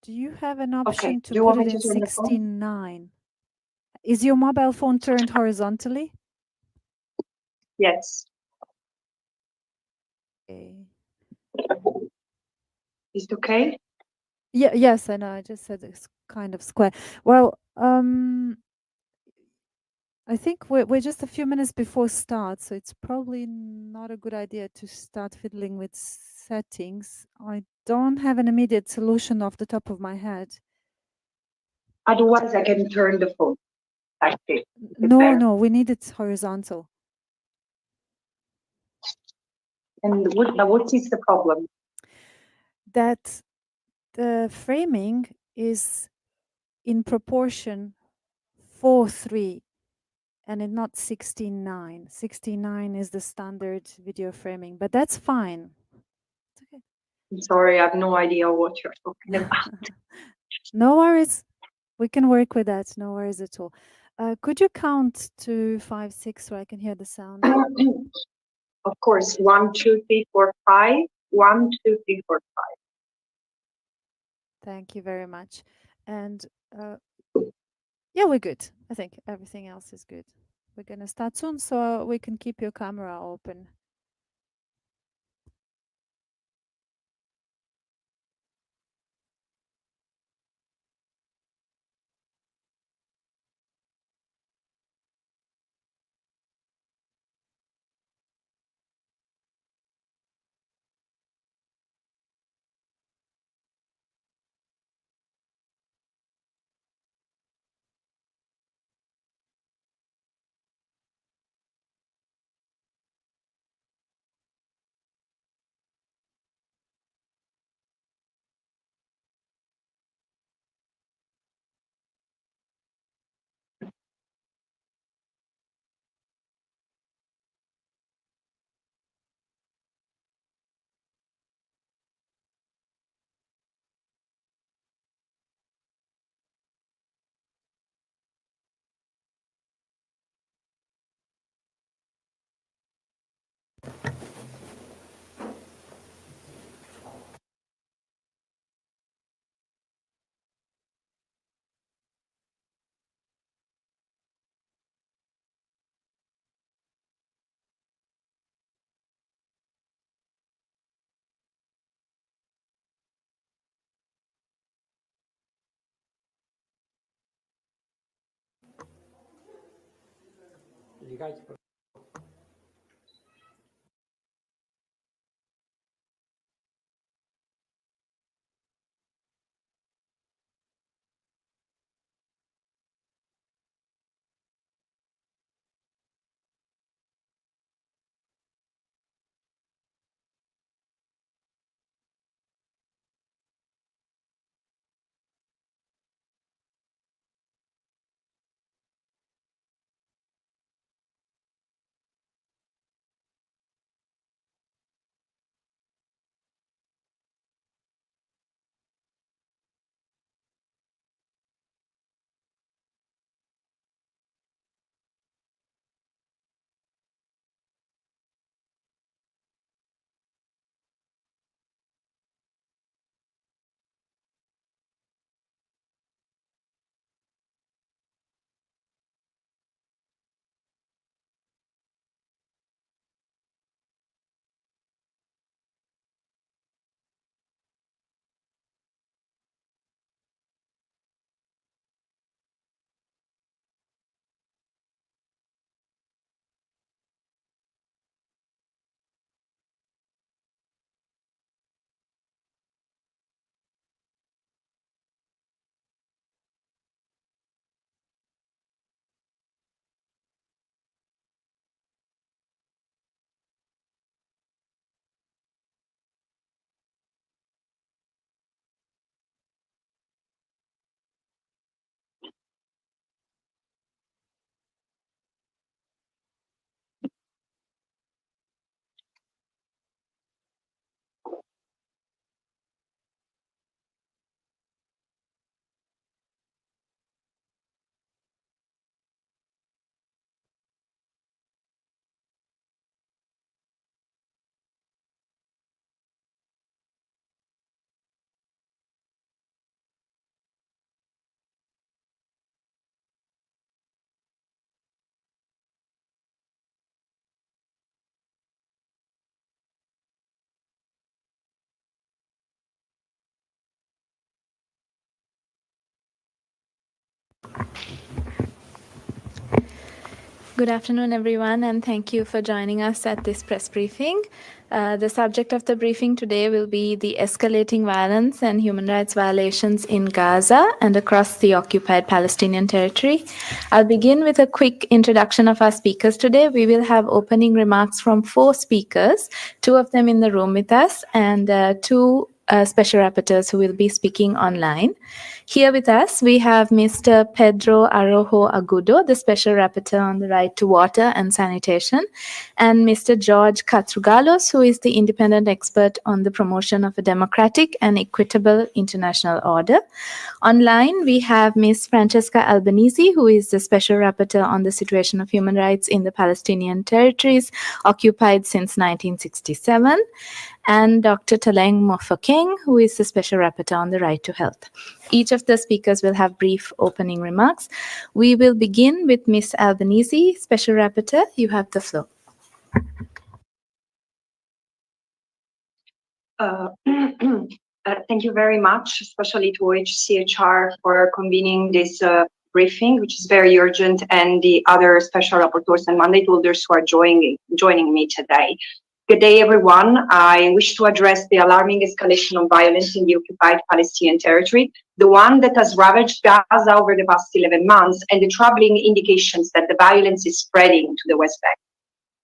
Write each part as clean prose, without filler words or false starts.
Do you have an Okay. option Do to you put want it me in to turn the phone? 16:9? Is your mobile phone turned horizontally? Yes. Okay. Is it okay? Yeah, yes, I know. I just said it's kind of square. Well, I think we're just a few minutes before start, so it's probably not a good idea to start fiddling with settings. I don't have an immediate solution off the top of my head. Otherwise, I can turn the phone like this. No, we need it horizontal. And what is the problem? That the framing is in proportion 4:3 and it's not 16:9. 16:9 is the standard video framing, but that's fine. It's okay. I'm sorry, I have no idea what you're talking about. No worries. We can work with that. No worries at all. Could you count to 5, 6 so I can hear the sound? Of course, 1, 2, 3, 4, 5. 1, 2, 3, 4, 5. Thank you very much. And yeah, we're good. I think everything else is good. We're going to start soon, so we can keep your camera open. Good afternoon, everyone, and thank you for joining us at this press briefing. The subject of the briefing today will be the escalating violence and human rights violations in Gaza and across the occupied Palestinian territory. I'll begin with a quick introduction of our speakers today. We will have opening remarks from 4 speakers, 2 of them in the room with us, and 2 special rapporteurs who will be speaking online. Here with us, we have Mr. Pedro Arrojo-Agudo, the Special Rapporteur on the Right to Water and Sanitation, and Mr. George Katrougalos, who is the Independent Expert on the Promotion of a Democratic and Equitable International Order. Online, we have Ms. Francesca Albanese, who is the Special Rapporteur on the Situation of Human Rights in the Palestinian territories occupied since 1967, and Dr. Tlaleng Mofokeng, who is the Special Rapporteur on the Right to Health. Each of the speakers will have brief opening remarks. We will begin with Ms. Albanese, Special Rapporteur. You have the floor. Thank you very much, especially to HCHR for convening this briefing, which is very urgent, and the other special rapporteurs and mandate holders who are joining me today. Good day, everyone. I wish to address the alarming escalation of violence in the occupied Palestinian territory, the one that has ravaged Gaza over the past 11 months, and the troubling indications that the violence is spreading to the West Bank.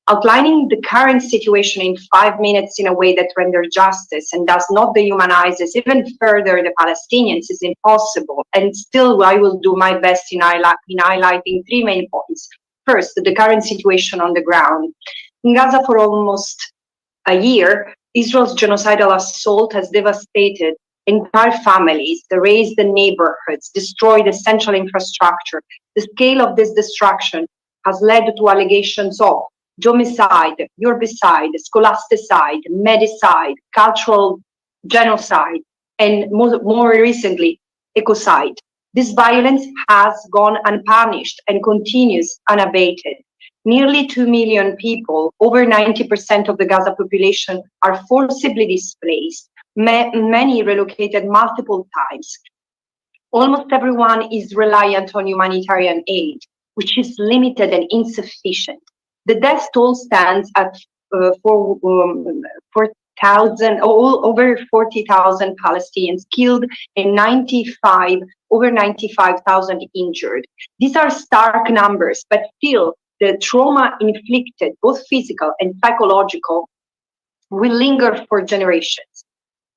Outlining the current situation in 5 minutes in a way that renders justice and does not dehumanize even further the Palestinians is impossible, and still I will do my best in highlighting 3 main points. First, the current situation on the ground. In Gaza for almost a year, Israel's genocidal assault has devastated entire families, razed the neighborhoods, destroyed essential infrastructure. The scale of this destruction has led to allegations of homicide, urbicide, scholasticide, medicide, cultural genocide, and more recently, ecocide. This violence has gone unpunished and continues unabated. Nearly 2 million people, over 90% of the Gaza population, are forcibly displaced, many relocated multiple times. Almost everyone is reliant on humanitarian aid, which is limited and insufficient. The death toll stands at over 40,000 Palestinians killed and over 95,000 injured. These are stark numbers, but still the trauma inflicted, both physical and psychological, will linger for generations.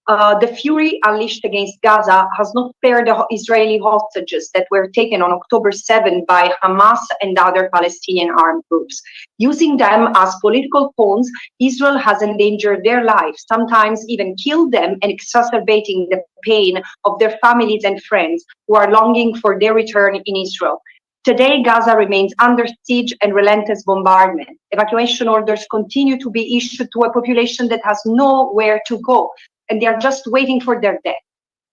The fury unleashed against Gaza has not spared the Israeli hostages that were taken on October 7 by Hamas and other Palestinian armed groups. Using them as political pawns, Israel has endangered their lives, sometimes even killed them, and exacerbating the pain of their families and friends who are longing for their return in Israel. Today, Gaza remains under siege and relentless bombardment. Evacuation orders continue to be issued to a population that has nowhere to go, and they are just waiting for their death.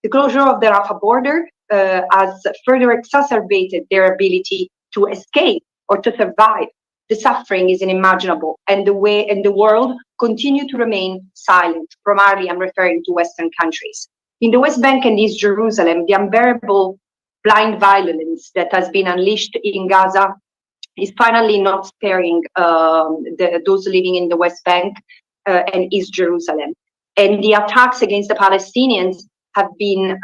The closure of the Rafah border has further exacerbated their ability to escape or to survive. The suffering is unimaginable, and the world continue to remain silent. Primarily, I'm referring to Western countries. In the West Bank and East Jerusalem, the unbearable blind violence that has been unleashed in Gaza is finally not sparing those living in the West Bank and East Jerusalem. And the attacks against the Palestinians have been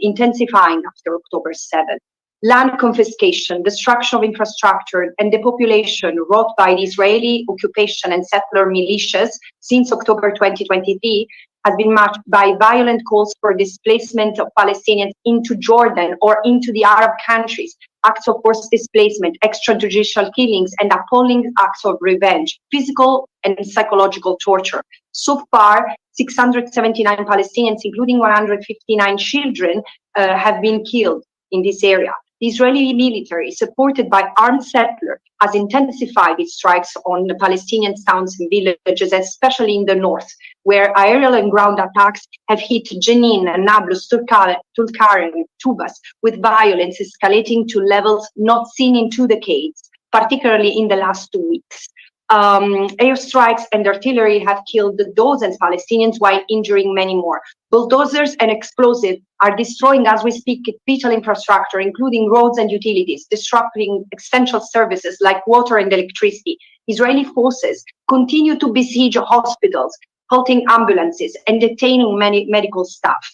intensifying after October 7. Land confiscation, destruction of infrastructure, and depopulation wrought by the Israeli occupation and settler militias since October 2023 has been matched by violent calls for displacement of Palestinians into Jordan or into the Arab countries, acts of forced displacement, extrajudicial killings, and appalling acts of revenge, physical and psychological torture. So far, 679 Palestinians, including 159 children, have been killed in this area. The Israeli military, supported by armed settlers, has intensified its strikes on the Palestinian towns and villages, especially in the north, where aerial and ground attacks have hit Jenin, Nablus, Tulkarem, Tubas, with violence escalating to levels not seen in 2 decades, particularly in the last 2 weeks. Airstrikes and artillery have killed dozens of Palestinians while injuring many more. Bulldozers and explosives are destroying, as we speak, vital infrastructure, including roads and utilities, disrupting essential services like water and electricity. Israeli forces continue to besiege hospitals, halting ambulances, and detaining many medical staff.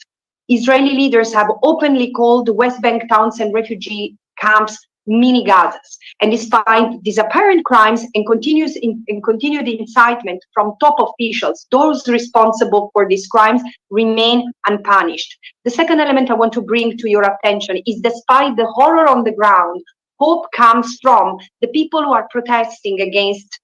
Israeli leaders have openly called West Bank towns and refugee camps mini Gazas, and despite these apparent crimes and continued incitement from top officials, those responsible for these crimes remain unpunished. The second element I want to bring to your attention is, despite the horror on the ground, hope comes from the people who are protesting against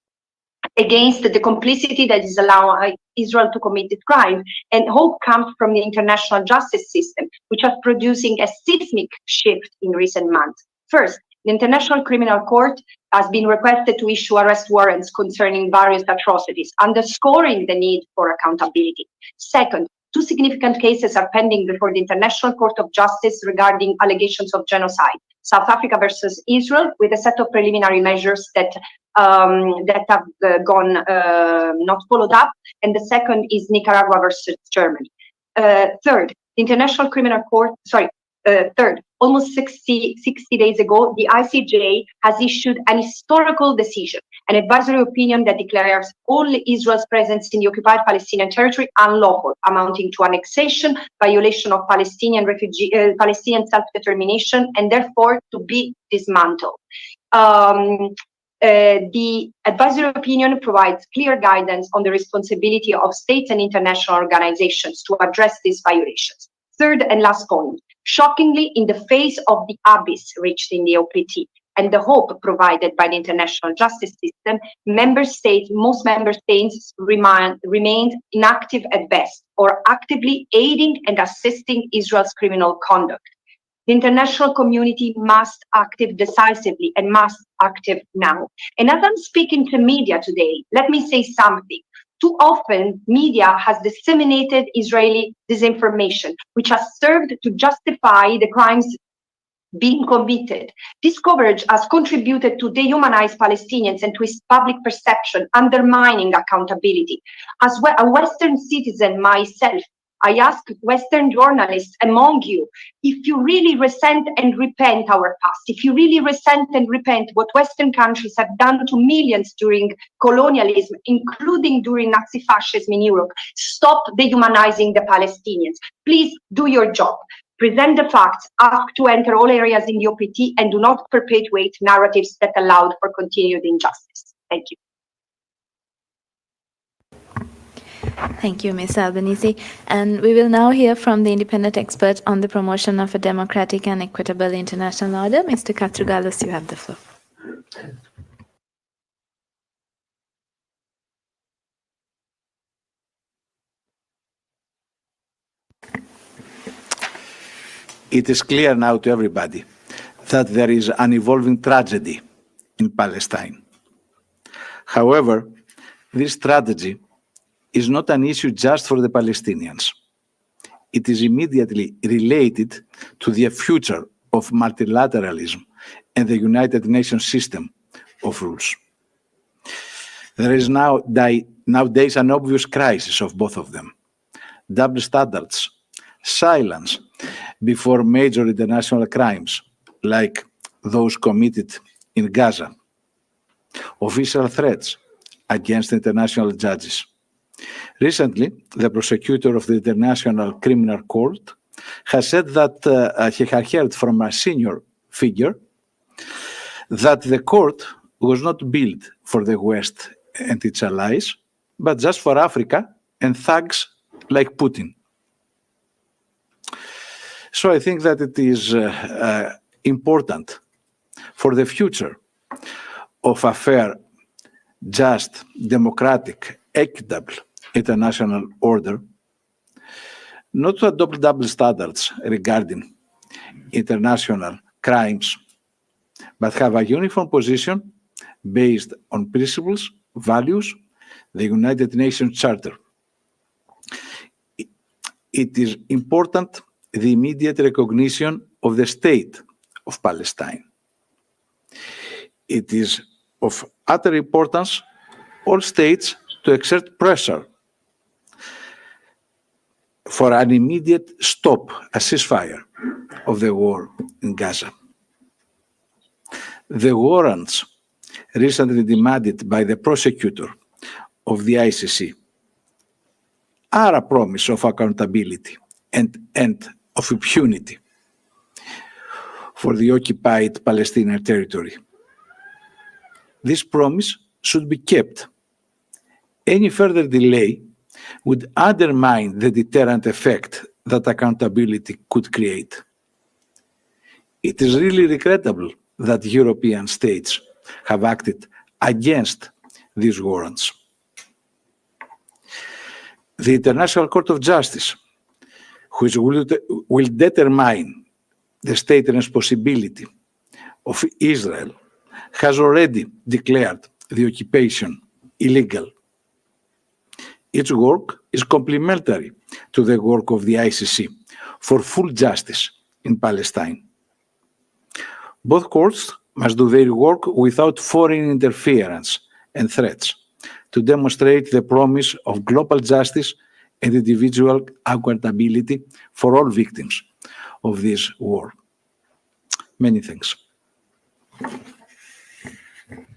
the complicity that is allowing Israel to commit this crime, and hope comes from the international justice system, which is producing a seismic shift in recent months. First, the International Criminal Court has been requested to issue arrest warrants concerning various atrocities, underscoring the need for accountability. Second, two significant cases are pending before the International Court of Justice regarding allegations of genocide. South Africa versus Israel, with a set of preliminary measures that have gone not followed up, and the second is Nicaragua versus Germany. Third, the International Criminal Court, third, almost 60 days ago, the ICJ has issued an historical decision, an advisory opinion that declares all Israel's presence in the occupied Palestinian territory unlawful, amounting to annexation, violation of Palestinian self-determination, and therefore to be dismantled. The advisory opinion provides clear guidance on the responsibility of states and international organizations to address these violations. Third and last point, shockingly, in the face of the abyss reached in the OPT and the hope provided by the international justice system, most member states remained inactive at best, or actively aiding and assisting Israel's criminal conduct. The international community must act decisively and must act now. And as I'm speaking to media today, let me say something. Too often, media has disseminated Israeli disinformation, which has served to justify the crimes being committed. This coverage has contributed to dehumanize Palestinians and to its public perception, undermining accountability. As well, a Western citizen myself, I ask Western journalists among you, if you really resent and repent our past, if you really resent and repent what Western countries have done to millions during colonialism, including during Nazi fascism in Europe, stop dehumanizing the Palestinians. Please do your job. Present the facts, ask to enter all areas in the OPT, and do not perpetuate narratives that allowed for continued injustice. Thank you. Thank you, Ms. Albanese. And we will now hear from the independent expert on the promotion of a democratic and equitable international order. Mr. Katrougalos, you have the floor. It is clear now to everybody that there is an evolving tragedy in Palestine. However, this tragedy is not an issue just for the Palestinians. It is immediately related to the future of multilateralism and the United Nations system of rules. There is nowadays an obvious crisis of both of them. Double standards, silence before major international crimes like those committed in Gaza, official threats against international judges. Recently, the prosecutor of the International Criminal Court has said that he had heard from a senior figure that the court was not built for the West and its allies, but just for Africa and thugs like Putin. So I think that it is important for the future of a fair, just, democratic, equitable international order, not to adopt double standards regarding international crimes, but have a uniform position based on principles, values, the United Nations Charter. It is important the immediate recognition of the state of Palestine. It is of utter importance all states to exert pressure for an immediate stop, a ceasefire of the war in Gaza. The warrants recently demanded by the prosecutor of the ICC are a promise of accountability and of impunity for the occupied Palestinian territory. This promise should be kept. Any further delay would undermine the deterrent effect that accountability could create. It is really regrettable that European states have acted against these warrants. The International Court of Justice, which will determine the state responsibility of Israel, has already declared the occupation illegal. Its work is complementary to the work of the ICC for full justice in Palestine. Both courts must do their work without foreign interference and threats to demonstrate the promise of global justice and individual accountability for all victims of this war. Many thanks.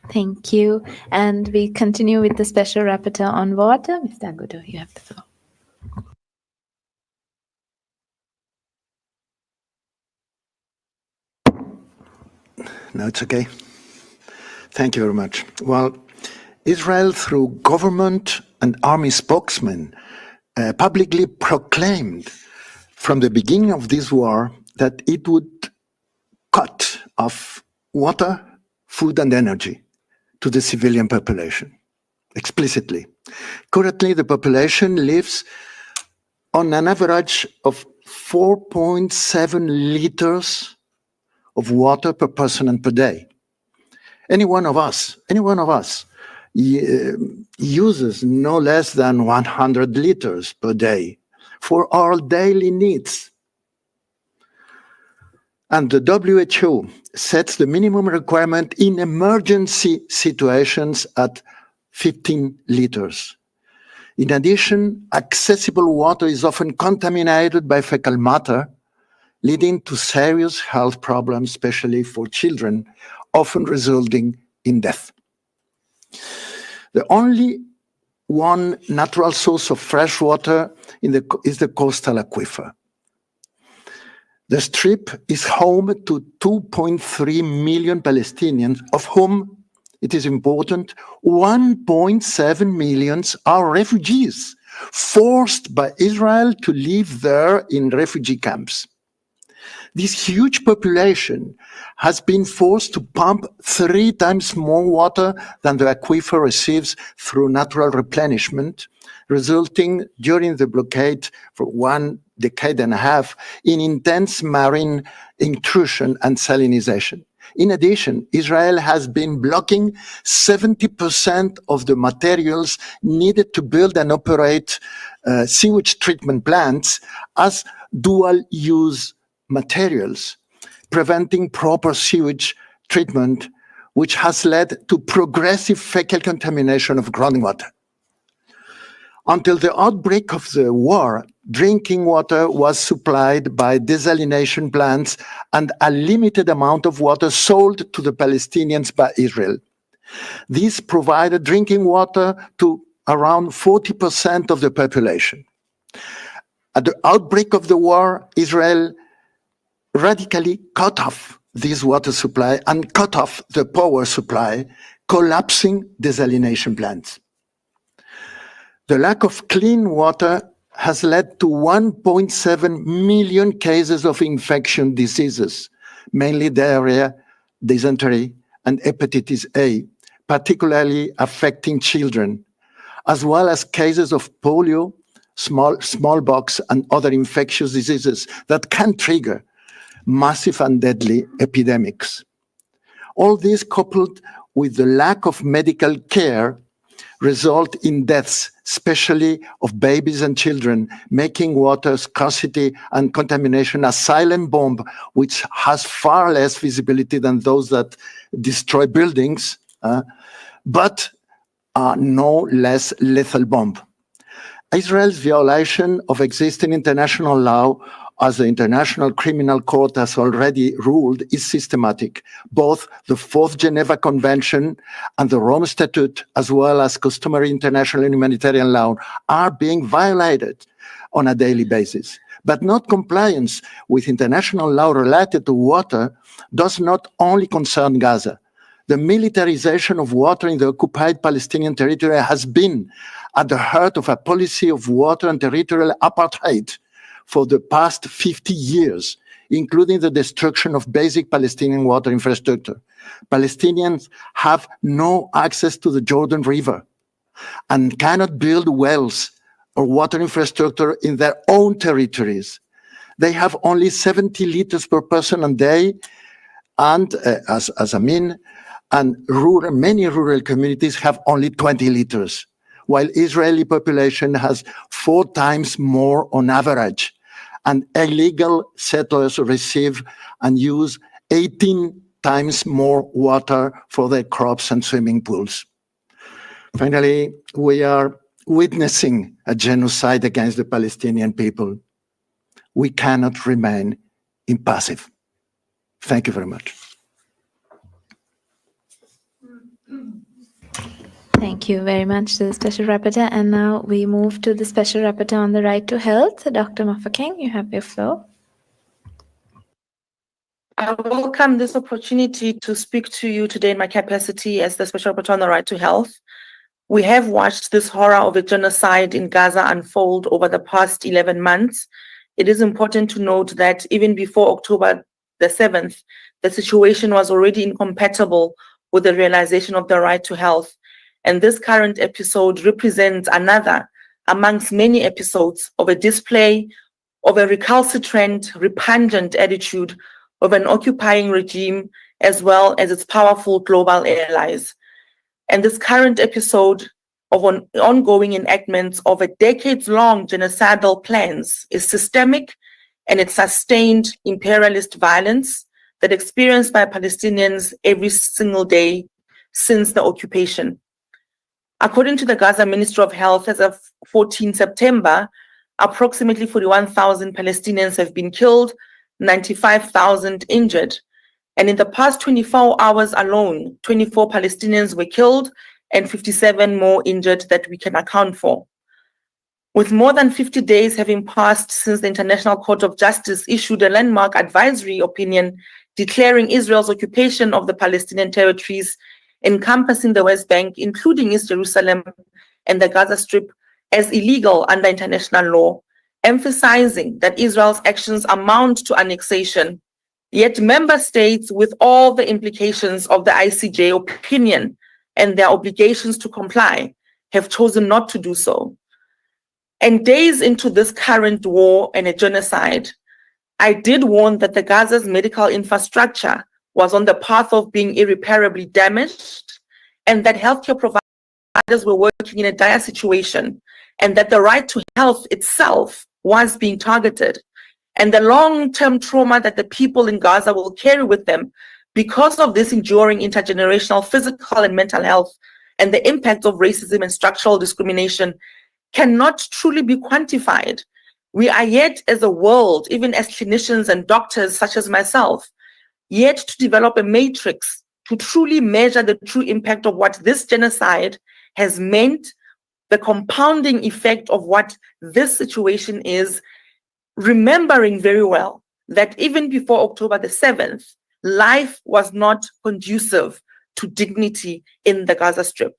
Thank you. And we continue with the Special Rapporteur on Water. Mr. Agudo, you have the floor. No, it's okay. Thank you very much. Well, Israel, through government and army spokesmen, publicly proclaimed from the beginning of this war that it would cut off water, food, and energy to the civilian population, explicitly. Currently, the population lives on an average of 4.7 liters of water per person and per day. Any one of us uses no less than 100 liters per day for our daily needs. And the WHO sets the minimum requirement in emergency situations at 15 liters. In addition, accessible water is often contaminated by fecal matter, leading to serious health problems, especially for children, often resulting in death. The only one natural source of fresh water is the coastal aquifer. The Strip is home to 2.3 million Palestinians, of whom, it is important, 1.7 million are refugees, forced by Israel to live there in refugee camps. This huge population has been forced to pump 3 times more water than the aquifer receives through natural replenishment, resulting during the blockade for 1.5 decades in intense marine intrusion and salinization. In addition, Israel has been blocking 70% of the materials needed to build and operate sewage treatment plants as dual-use materials, preventing proper sewage treatment, which has led to progressive fecal contamination of groundwater. Until the outbreak of the war, drinking water was supplied by desalination plants and a limited amount of water sold to the Palestinians by Israel. This provided drinking water to around 40% of the population. At the outbreak of the war, Israel radically cut off this water supply and cut off the power supply, collapsing desalination plants. The lack of clean water has led to 1.7 million cases of infection diseases, mainly diarrhea, dysentery, and hepatitis A, particularly affecting children, as well as cases of polio, smallpox, and other infectious diseases that can trigger massive and deadly epidemics. All this, coupled with the lack of medical care, result in deaths, especially of babies and children, making water scarcity and contamination a silent bomb, which has far less visibility than those that destroy buildings, but a no less lethal bomb. Israel's violation of existing international law, as the International Criminal Court has already ruled, is systematic. Both the Fourth Geneva Convention and the Rome Statute, as well as customary international and humanitarian law, are being violated on a daily basis. But not compliance with international law related to water does not only concern Gaza. The militarization of water in the occupied Palestinian territory has been at the heart of a policy of water and territorial apartheid for the past 50 years, including the destruction of basic Palestinian water infrastructure. Palestinians have no access to the Jordan River and cannot build wells or water infrastructure in their own territories. They have only 70 liters per person a day, and as a mean, and many rural communities have only 20 liters, while Israeli population has 4 times more on average, and illegal settlers receive and use 18 times more water for their crops and swimming pools. Finally, we are witnessing a genocide against the Palestinian people. We cannot remain impassive. Thank you very much. Thank you very much to the Special Rapporteur. And now we move to the Special Rapporteur on the right to health. Dr. Mofokeng, you have your floor. I welcome this opportunity to speak to you today in my capacity as the Special Rapporteur on the right to health. We have watched this horror of a genocide in Gaza unfold over the past 11 months. It is important to note that even before October the 7th, the situation was already incompatible with the realization of the right to health. And this current episode represents another amongst many episodes of a display of a recalcitrant, repugnant attitude of an occupying regime, as well as its powerful global allies. And this current episode of an ongoing enactment of a decades-long genocidal plans is systemic, and it's sustained imperialist violence that experienced by Palestinians every single day since the occupation. According to the Gaza Ministry of Health, as of 14 September, approximately 41,000 Palestinians have been killed, 95,000 injured. And in the past 24 hours alone, 24 Palestinians were killed and 57 more injured that we can account for. With more than 50 days having passed since the International Court of Justice issued a landmark advisory opinion declaring Israel's occupation of the Palestinian territories encompassing the West Bank, including East Jerusalem and the Gaza Strip, as illegal under international law, emphasizing that Israel's actions amount to annexation. Yet member states, with all the implications of the ICJ opinion and their obligations to comply, have chosen not to do so. And days into this current war and a genocide, I did warn that the Gaza's medical infrastructure was on the path of being irreparably damaged, and that healthcare providers were working in a dire situation, and that the right to health itself was being targeted. And the long-term trauma that the people in Gaza will carry with them because of this enduring intergenerational physical and mental health, and the impact of racism and structural discrimination cannot truly be quantified. We are yet as a world, even as clinicians and doctors such as myself, yet to develop a matrix to truly measure the true impact of what this genocide has meant, the compounding effect of what this situation is, remembering very well that even before October the 7th, life was not conducive to dignity in the Gaza Strip.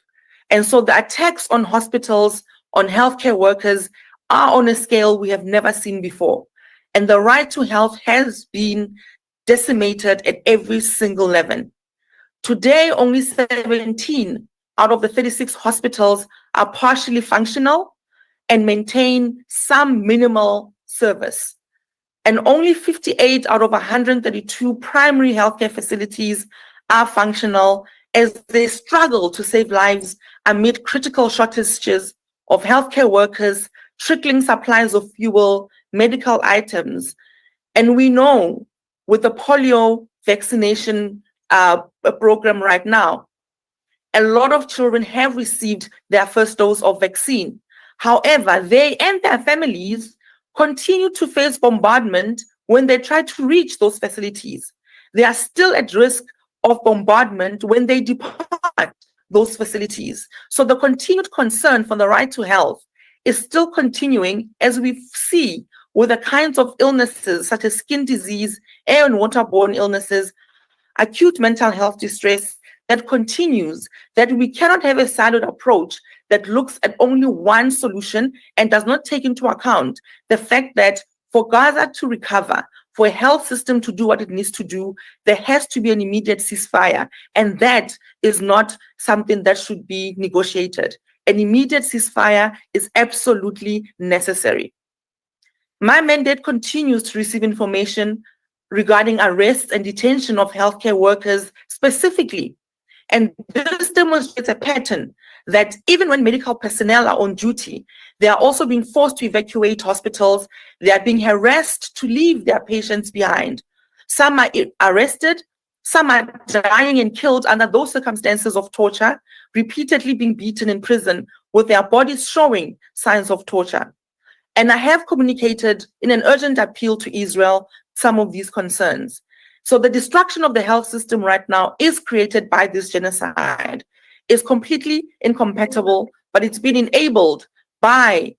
And so the attacks on hospitals, on healthcare workers, are on a scale we have never seen before. And the right to health has been decimated at every single level. Today, only 17 out of the 36 hospitals are partially functional and maintain some minimal service. And only 58 out of 132 primary healthcare facilities are functional as they struggle to save lives amid critical shortages of healthcare workers, trickling supplies of fuel, medical items. And we know with the polio vaccination program right now, A lot of children have received their first dose of vaccine. However, they and their families continue to face bombardment when they try to reach those facilities. They are still at risk of bombardment when they depart those facilities. So the continued concern for the right to health is still continuing, as we see with the kinds of illnesses such as skin disease, air and waterborne illnesses, acute mental health distress that continues, that we cannot have a siloed approach that looks at only one solution and does not take into account the fact that for Gaza to recover, for a health system to do what it needs to do, there has to be an immediate ceasefire. And that is not something that should be negotiated. An immediate ceasefire is absolutely necessary. My mandate continues to receive information regarding arrests and detention of healthcare workers specifically. And this demonstrates a pattern that even when medical personnel are on duty, they are also being forced to evacuate hospitals. They are being harassed to leave their patients behind. Some are arrested, some are dying and killed under those circumstances of torture, repeatedly being beaten in prison with their bodies showing signs of torture. And I have communicated in an urgent appeal to Israel some of these concerns. So the destruction of the health system right now is created by this genocide. It's completely incompatible, but it's been enabled by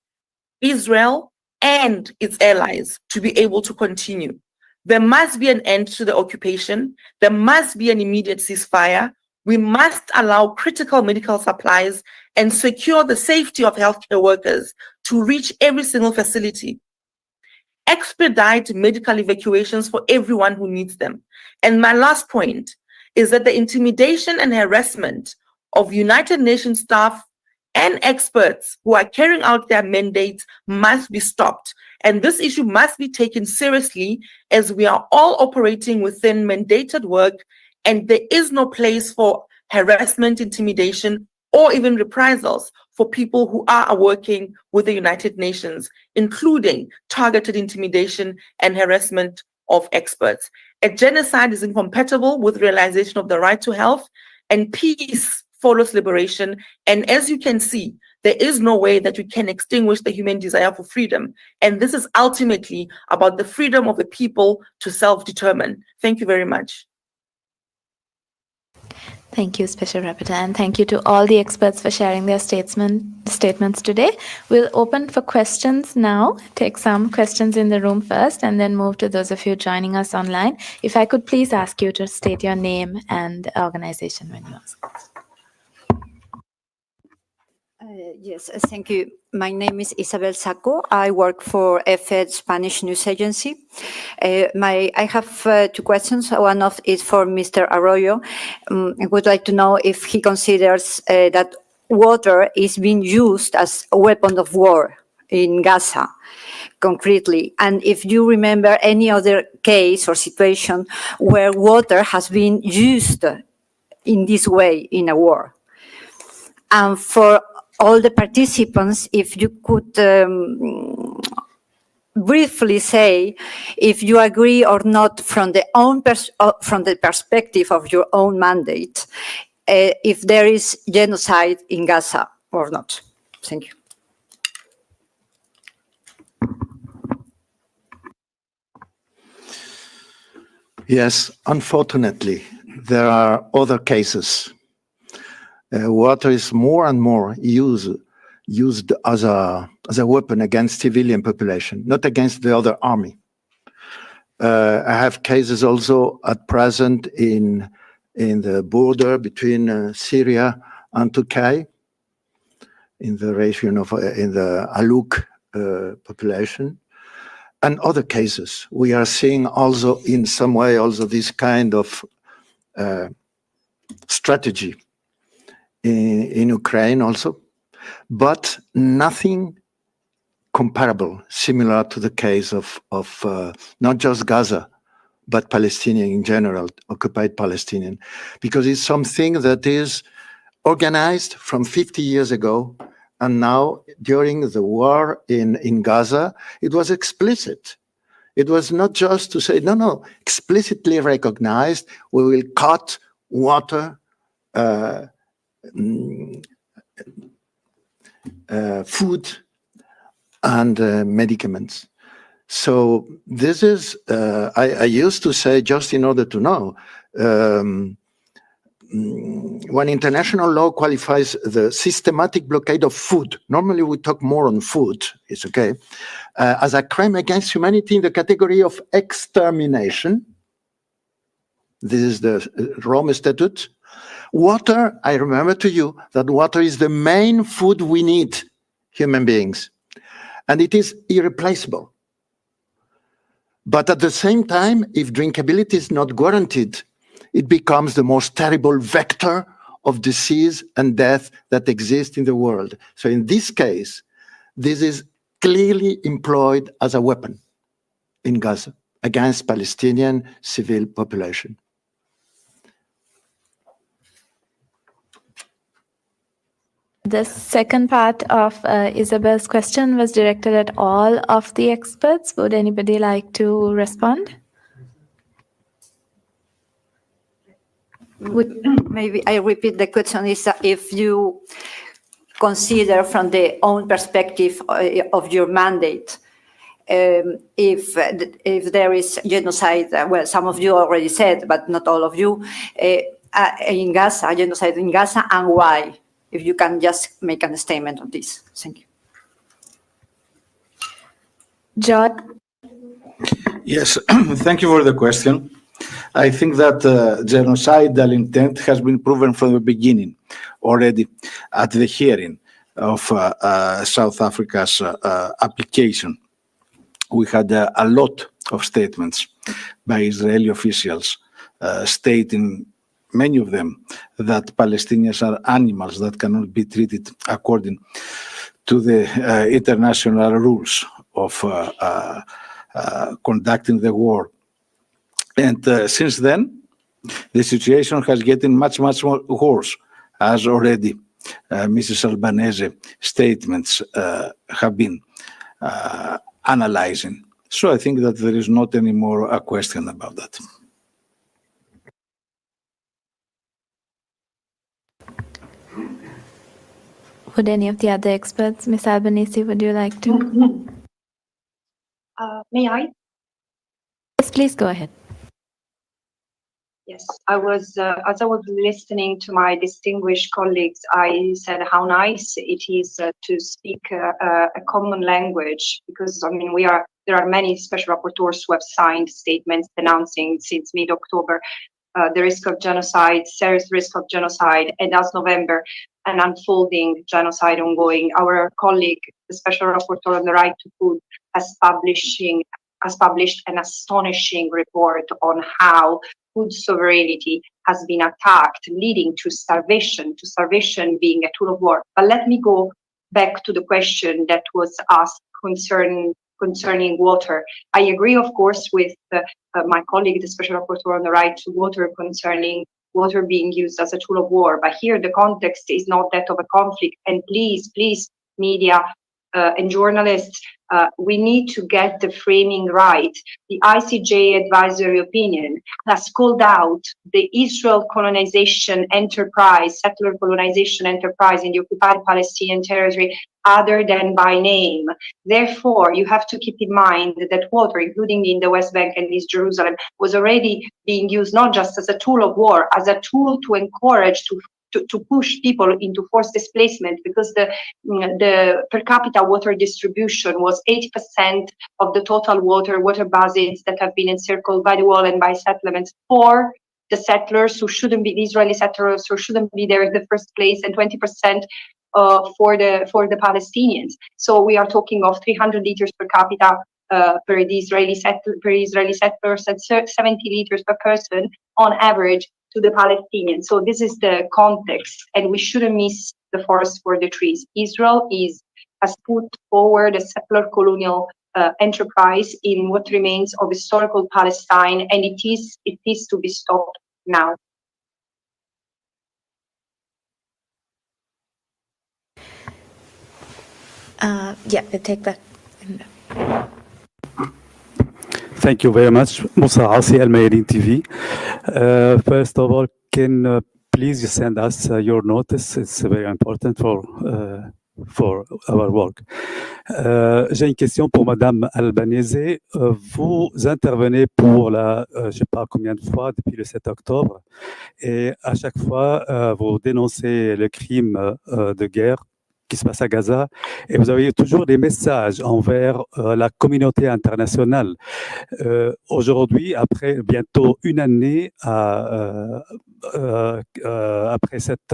Israel and its allies to be able to continue. There must be an end to the occupation. There must be an immediate ceasefire. We must allow critical medical supplies and secure the safety of healthcare workers to reach every single facility. Expedite medical evacuations for everyone who needs them. And my last point is that the intimidation and harassment of United Nations staff and experts who are carrying out their mandates must be stopped. And this issue must be taken seriously, as we are all operating within mandated work, and there is no place for harassment, intimidation, or even reprisals for people who are working with the United Nations, including targeted intimidation and harassment of experts. A genocide is incompatible with realization of the right to health, and peace follows liberation. And as you can see, there is no way that you can extinguish the human desire for freedom. And this is ultimately about the freedom of the people to self-determine. Thank you very much. Thank you, Special Rapporteur, and thank you to all the experts for sharing their statements today. We'll open for questions now, take some questions in the room first, and then move to those of you joining us online. If I could please ask you to state your name and organization when you ask. Yes, thank you. My name is Isabel Saco. I work for EFED Spanish News Agency. I have two questions. One of is for Mr. Arroyo. I would like to know if he considers that water is being used as a weapon of war in Gaza, concretely, and if you remember any other case or situation where water has been used in this way in a war. And for all the participants, if you could briefly say if you agree or not from the perspective of your own mandate, if there is genocide in Gaza or not. Thank you. Yes, unfortunately, there are other cases. Water is more and more used as a weapon against civilian population, not against the other army. I have cases also at present in the border between Syria and Turkey, in the region of in the Aluk population, and other cases. We are seeing also in some way also this kind of strategy in Ukraine also, but nothing comparable, similar to the case of not just Gaza, but Palestinian in general, occupied Palestinian, because it's something that is organized from 50 years ago, and now during the war in Gaza, it was explicit. It was not just to say, no, explicitly recognized, we will cut water food and medicaments. So this is, I used to say, just in order to know, when international law qualifies the systematic blockade of food, normally we talk more on food, it's okay, as a crime against humanity in the category of extermination. This is the Rome Statute. Water, I remember to you that water is the main food we need, human beings, and it is irreplaceable. But at the same time, if drinkability is not guaranteed, it becomes the most terrible vector of disease and death that exists in the world. So in this case, this is clearly employed as a weapon in Gaza against Palestinian civil population. The second part of Isabel's question was directed at all of the experts. Would anybody like to respond? Maybe I repeat the question is if you consider from the own perspective of your mandate, if there is genocide, well, some of you already said, but not all of you, in Gaza, genocide in Gaza, and why? If you can just make a statement on this. Thank you. John? Yes, thank you for the question. I think that genocidal intent has been proven from the beginning already at the hearing of South Africa's application. We had a lot of statements by Israeli officials stating, many of them, that Palestinians are animals that cannot be treated according to the international rules of conducting the war. And since then, the situation has gotten much, much more worse, as already Mrs. Albanese statements have been analyzing. So I think that there is not any more a question about that. Would any of the other experts, Ms. Albanese, would you like to? May I? Yes, please go ahead. Yes, I was, as I was listening to my distinguished colleagues, I said how nice it is to speak a common language, because, I mean, there are many special rapporteurs who have signed statements denouncing since mid-October the risk of genocide, serious risk of genocide, and as November, an unfolding genocide ongoing. Our colleague, the special rapporteur on the right to food, has published an astonishing report on how food sovereignty has been attacked, leading to starvation being a tool of war. But let me go back to the question that was asked concerning water. I agree, of course, with my colleague, the special rapporteur on the right to water, concerning water being used as a tool of war. But here the context is not that of a conflict. And please, media and journalists, we need to get the framing right. The ICJ advisory opinion has called out the Israel colonization enterprise, settler colonization enterprise in the occupied Palestinian territory, other than by name. Therefore, you have to keep in mind that water, including in the West Bank and East Jerusalem, was already being used not just as a tool of war, as a tool to encourage, to push people into forced displacement, because the per capita water distribution was 80% of the total water basins that have been encircled by the wall and by settlements for the settlers who shouldn't be, the Israeli settlers who shouldn't be there in the first place, and 20% for the Palestinians. So we are talking of 300 liters per capita per Israeli settlers, and 70 liters per person on average to the Palestinians. So this is the context, and we shouldn't miss the forest for the trees. Israel has put forward a settler colonial enterprise in what remains of historical Palestine, and it is to be stopped now. Yeah, we'll take that. Thank you very much, Musa Asi, Al Mayadeen TV. First of all, can please you send us your notice. It's very important for our work. J'ai une question pour Madame Albanese. Vous intervenez pour je sais pas combien de fois depuis le 7 octobre, et à chaque fois vous dénoncez le crime de guerre qui se passe à Gaza, et vous avez toujours des messages envers la communauté internationale. Aujourd'hui, après bientôt une année après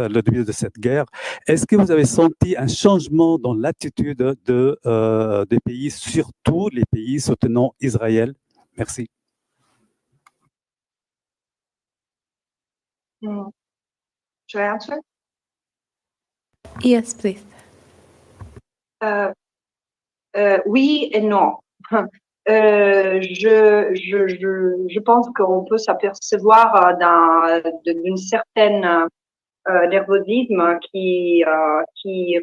le début de cette guerre, est-ce que vous avez senti un changement dans l'attitude des pays, surtout les pays soutenant Israël? Merci. Should I answer? Yes, please. Oui et non. Je pense qu'on peut s'apercevoir d'une certaine nervosisme qui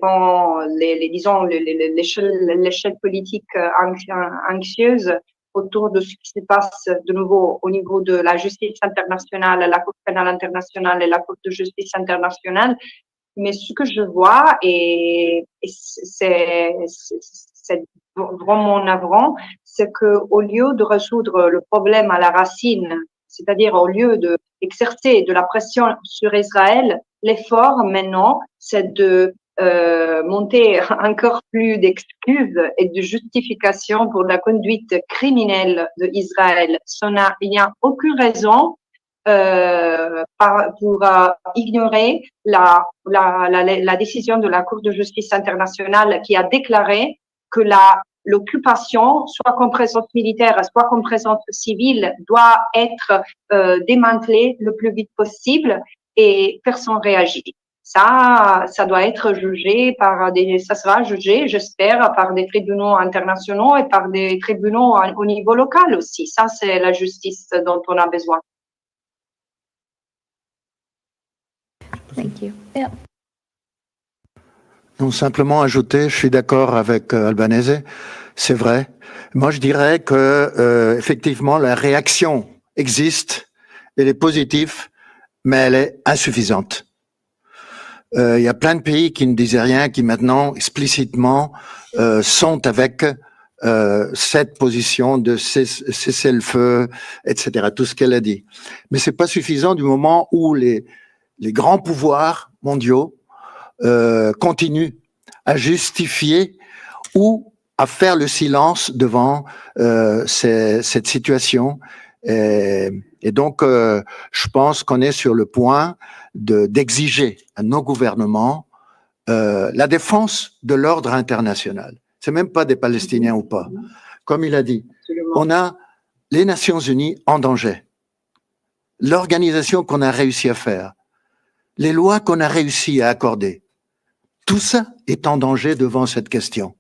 rend disons l'échelle politique anxieuse autour de ce qui se passe de nouveau au niveau de la justice internationale, la Cour pénale internationale et la Cour de justice internationale. Mais ce que je vois, et c'est vraiment navrant, c'est qu'au lieu de résoudre le problème à la racine, c'est-à-dire au lieu d'exercer de la pression sur Israël, l'effort maintenant, c'est de monter encore plus d'excuses et de justifications pour la conduite criminelle d'Israël. Il n'y a aucune raison pour ignorer la décision de la Cour de justice internationale qui a déclaré que l'occupation, soit comme présence militaire, soit comme présence civile, doit être démantelée le plus vite possible, et personne réagit. Ça doit être jugé ça sera jugé, j'espère, par des tribunaux internationaux et par des tribunaux au niveau local aussi. Ça, c'est la justice dont on a besoin. Thank you. Yeah. Non, simplement ajouter, je suis d'accord avec Albanese, c'est vrai. Moi, je dirais que effectivement, la réaction existe, elle est positive, mais elle est insuffisante. Il y a plein de pays qui ne disaient rien, qui maintenant, explicitement, sont avec cette position de cesser le feu, etc., tout ce qu'elle a dit. Mais c'est pas suffisant du moment où les grands pouvoirs mondiaux continuent à justifier ou à faire le silence devant cette situation. Et donc, je pense qu'on est sur le point d'exiger à nos gouvernements la défense de l'ordre international. C'est même pas des Palestiniens ou pas. Comme il a dit, on a les Nations Unies en danger. L'organisation qu'on a réussi à faire, les lois qu'on a réussi à accorder, tout ça est en danger devant cette question.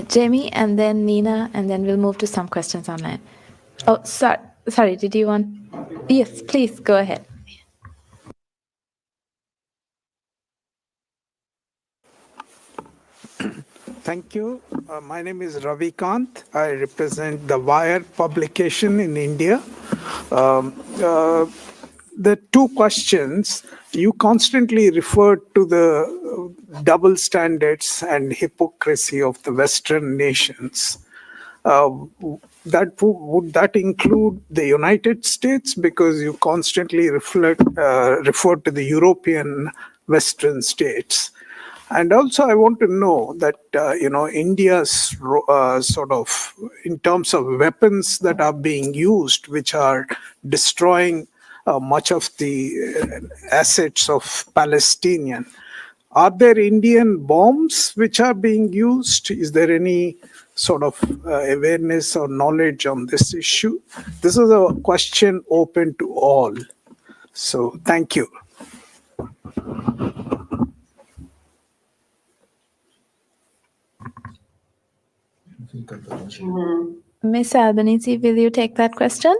Jamie, and then Nina, and then we'll move to some questions online. Oh, sorry, did you want? Yes, please, go ahead. Thank you. My name is Ravi Kant. I represent the Wire publication in India. The two questions, you constantly refer to the double standards and hypocrisy of the Western nations. Would that include the United States? Because you constantly refer to the European Western states. And also, I want to know that, India's sort of, in terms of weapons that are being used, which are destroying much of the assets of Palestinian. Are there Indian bombs which are being used? Is there any sort of awareness or knowledge on this issue? This is a question open to all. So, thank you. Ms. Albanese, will you take that question?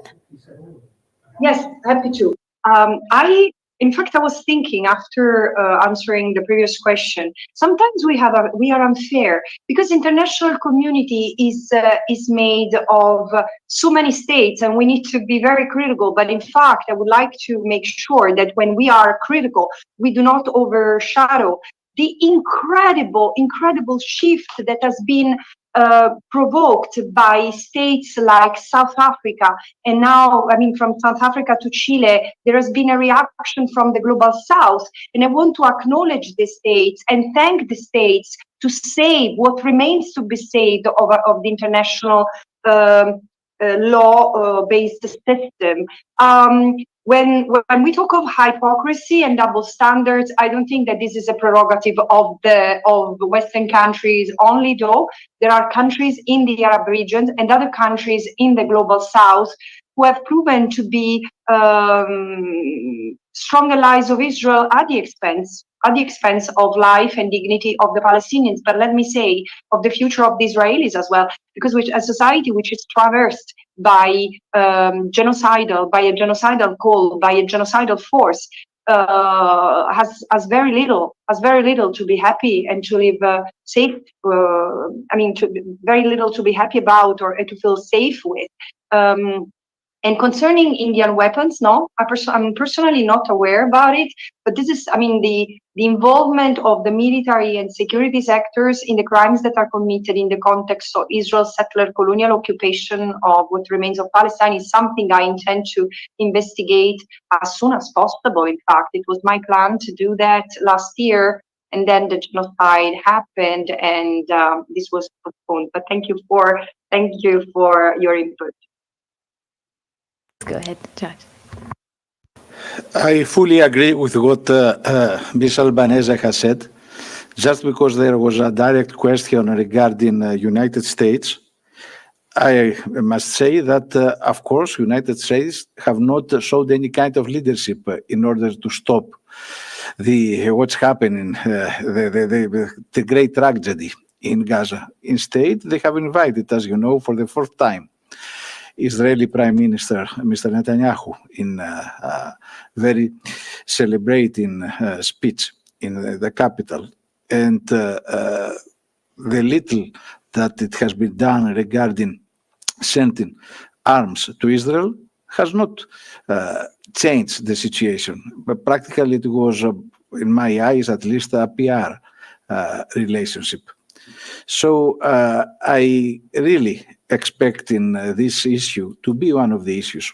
Yes, happy to. I In fact, I was thinking after answering the previous question, sometimes we are unfair because international community is made of so many states, and we need to be very critical. But in fact, I would like to make sure that when we are critical, we do not overshadow the incredible shift that has been provoked by states like South Africa. And now, I mean, from South Africa to Chile, there has been a reaction from the global South. And I want to acknowledge the states and thank the states to save what remains to be saved of the international law-based system. When we talk of hypocrisy and double standards, I don't think that this is a prerogative of the Western countries only, though. There are countries in the Arab region and other countries in the global South who have proven to be strong allies of Israel at the expense of life and dignity of the Palestinians, but let me say, of the future of the Israelis as well, because a society which is traversed by a genocidal force has very little to be happy and to live safe. Very little to be happy about or to feel safe with. And concerning Indian weapons, no, I'm personally not aware about it, but this is, the involvement of the military and security sectors in the crimes that are committed in the context of Israel's settler colonial occupation of what remains of Palestine is something I intend to investigate as soon as possible. In fact, it was my plan to do that last year, and then the genocide happened, and this was postponed. But thank you for your input. Go ahead, George. I fully agree with what Ms. Albanese has said. Just because there was a direct question regarding United States, I must say that, of course, United States have not showed any kind of leadership in order to stop what's happening, the great tragedy in Gaza. Instead, they have invited, as you know, for the fourth time, Israeli Prime Minister Mr. Netanyahu in a very celebrating speech in the capital. And the little that it has been done regarding sending arms to Israel has not changed the situation. But practically it was, in my eyes, at least a PR relationship. So I really expect in this issue to be one of the issues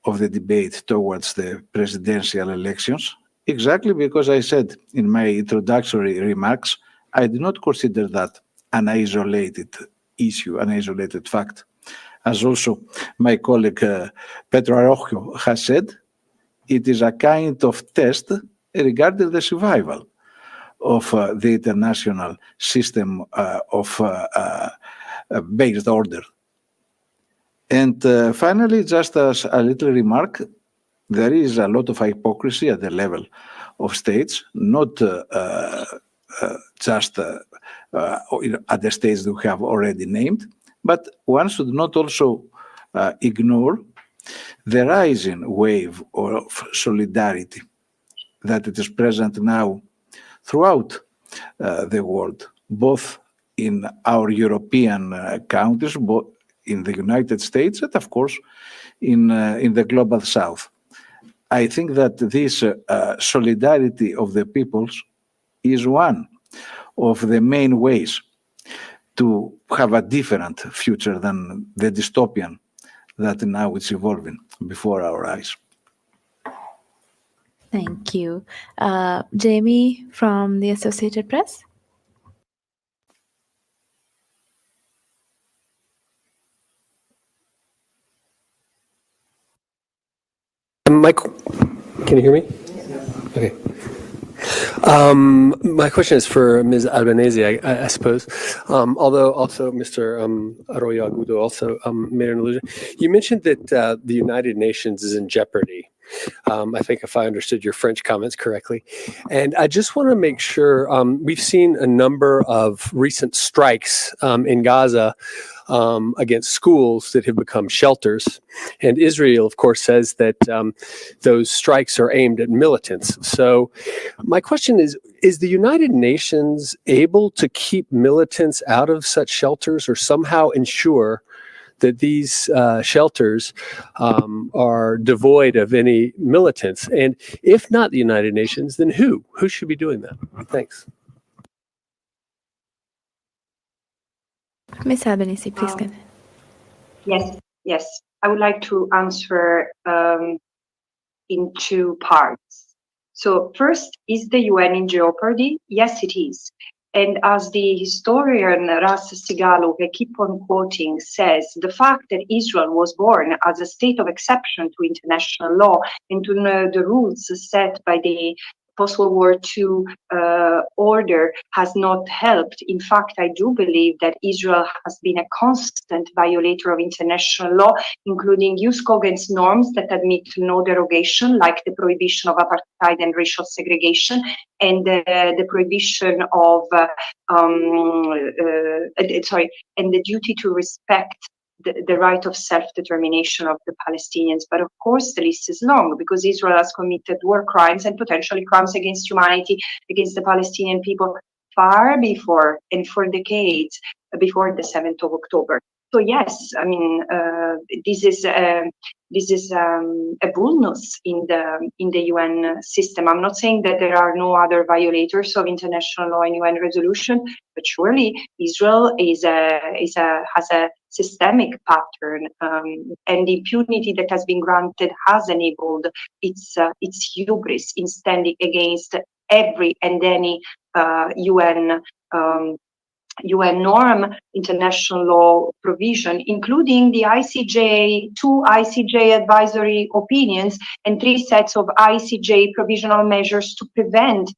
of the debate towards the presidential elections, exactly because I said in my introductory remarks, I do not consider that an isolated issue, an isolated fact. As also my colleague Pedro Arrojo has said, it is a kind of test regarding the survival of the international system of based order. And finally, just as a little remark, there is a lot of hypocrisy at the level of states, not just at the states that we have already named, but one should not also ignore the rising wave of solidarity that it is present now throughout the world, both in our European countries, both in the United States, and of course in the global South. I think that this solidarity of the peoples is one of the main ways to have a different future than the dystopian that now is evolving before our eyes. Thank you. Jamie from the Associated Press. Michael, can you hear me? Okay. My question is for Ms. Albanese, I suppose, although also Mr. Arrojo-Agudo also made an allusion. You mentioned that the United Nations is in jeopardy. I think if I understood your French comments correctly. And I just want to make sure, we've seen a number of recent strikes in Gaza against schools that have become shelters. And Israel, of course, says that those strikes are aimed at militants. So my question is the United Nations able to keep militants out of such shelters or somehow ensure that these shelters are devoid of any militants? And if not the United Nations, then who? Who should be doing that? Thanks. Ms. Albanese, please go ahead. Yes. I would like to answer in two parts. So first, is the UN in jeopardy? Yes, it is. And as the historian Ras Sigalu, I keep on quoting, says, the fact that Israel was born as a state of exception to international law and to the rules set by the post-World War II order has not helped. In fact, I do believe that Israel has been a constant violator of international law, including USCOGEN's norms that admit no derogation, like the prohibition of apartheid and racial segregation, and the prohibition of, and the duty to respect the right of self-determination of the Palestinians. But of course, the list is long because Israel has committed war crimes and potentially crimes against humanity, against the Palestinian people far before and for decades before the 7th of October. So yes, I mean, this is a bonus in the UN system. I'm not saying that there are no other violators of international law and UN resolution, but surely Israel has a systemic pattern, and the impunity that has been granted has enabled its hubris in standing against every and any UN norm, international law provision, including the ICJ, 2 ICJ advisory opinions and 3 sets of ICJ provisional measures to prevent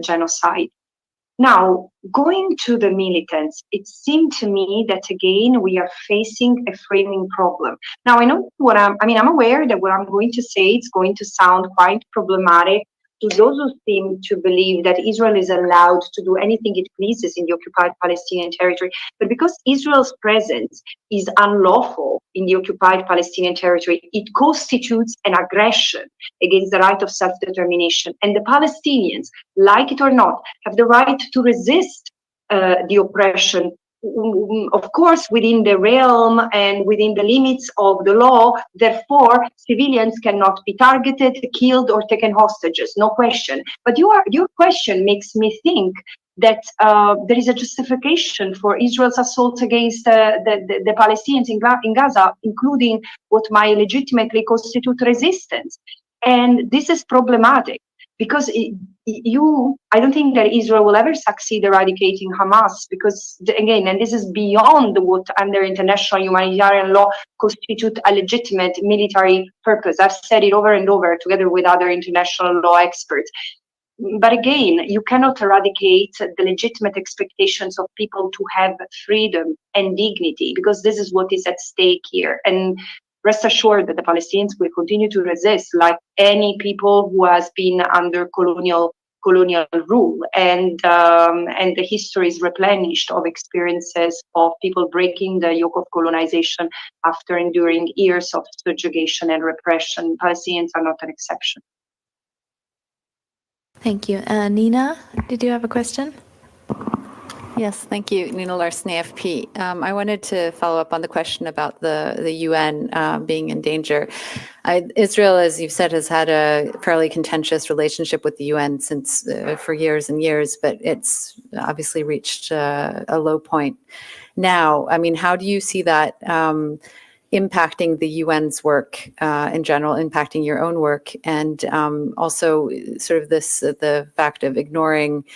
genocide. Now, going to the militants, it seemed to me that again we are facing a framing problem. Now, I know I'm aware that what I'm going to say is going to sound quite problematic to those who seem to believe that Israel is allowed to do anything it pleases in the occupied Palestinian territory. But because Israel's presence is unlawful in the occupied Palestinian territory, it constitutes an aggression against the right of self-determination. And the Palestinians, like it or not, have the right to resist the oppression, of course, within the realm and within the limits of the law. Therefore, civilians cannot be targeted, killed, or taken hostages, no question. But your question makes me think that there is a justification for Israel's assault against the Palestinians in Gaza, including what might legitimately constitute resistance. And this is problematic. Because I don't think that Israel will ever succeed eradicating Hamas, because again, and this is beyond what under international humanitarian law constitute a legitimate military purpose. I've said it over and over together with other international law experts. But again, you cannot eradicate the legitimate expectations of people to have freedom and dignity, because this is what is at stake here. And rest assured that the Palestinians will continue to resist, like any people who has been under colonial rule, and the history is replenished of experiences of people breaking the yoke of colonization after enduring years of subjugation and repression. Palestinians are not an exception. Thank you. Nina, did you have a question? Yes, thank you, Nina Larson, AFP. I wanted to follow up on the question about the UN being in danger. Israel, as you've said, has had a fairly contentious relationship with the UN since for years and years, but it's obviously reached a low point now. I mean, how do you see that impacting the UN's work in general, impacting your own work, and also sort of the fact of ignoring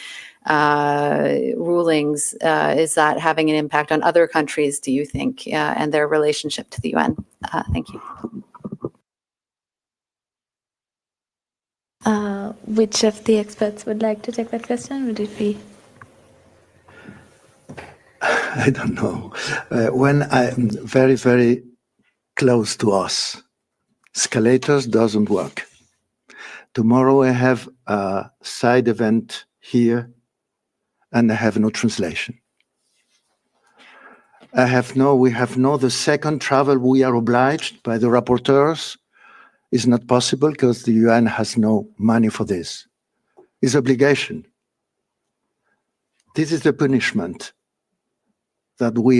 rulings, is that having an impact on other countries, do you think, and their relationship to the UN? Thank you. Which of the experts would like to take that question? Would it be? I don't know. When I'm very, very close to us, escalators doesn't work. Tomorrow I have a side event here and I have no translation. we have no the second travel we are obliged by the rapporteurs. Is not possible because the UN has no money for this. It's obligation. This is the punishment that we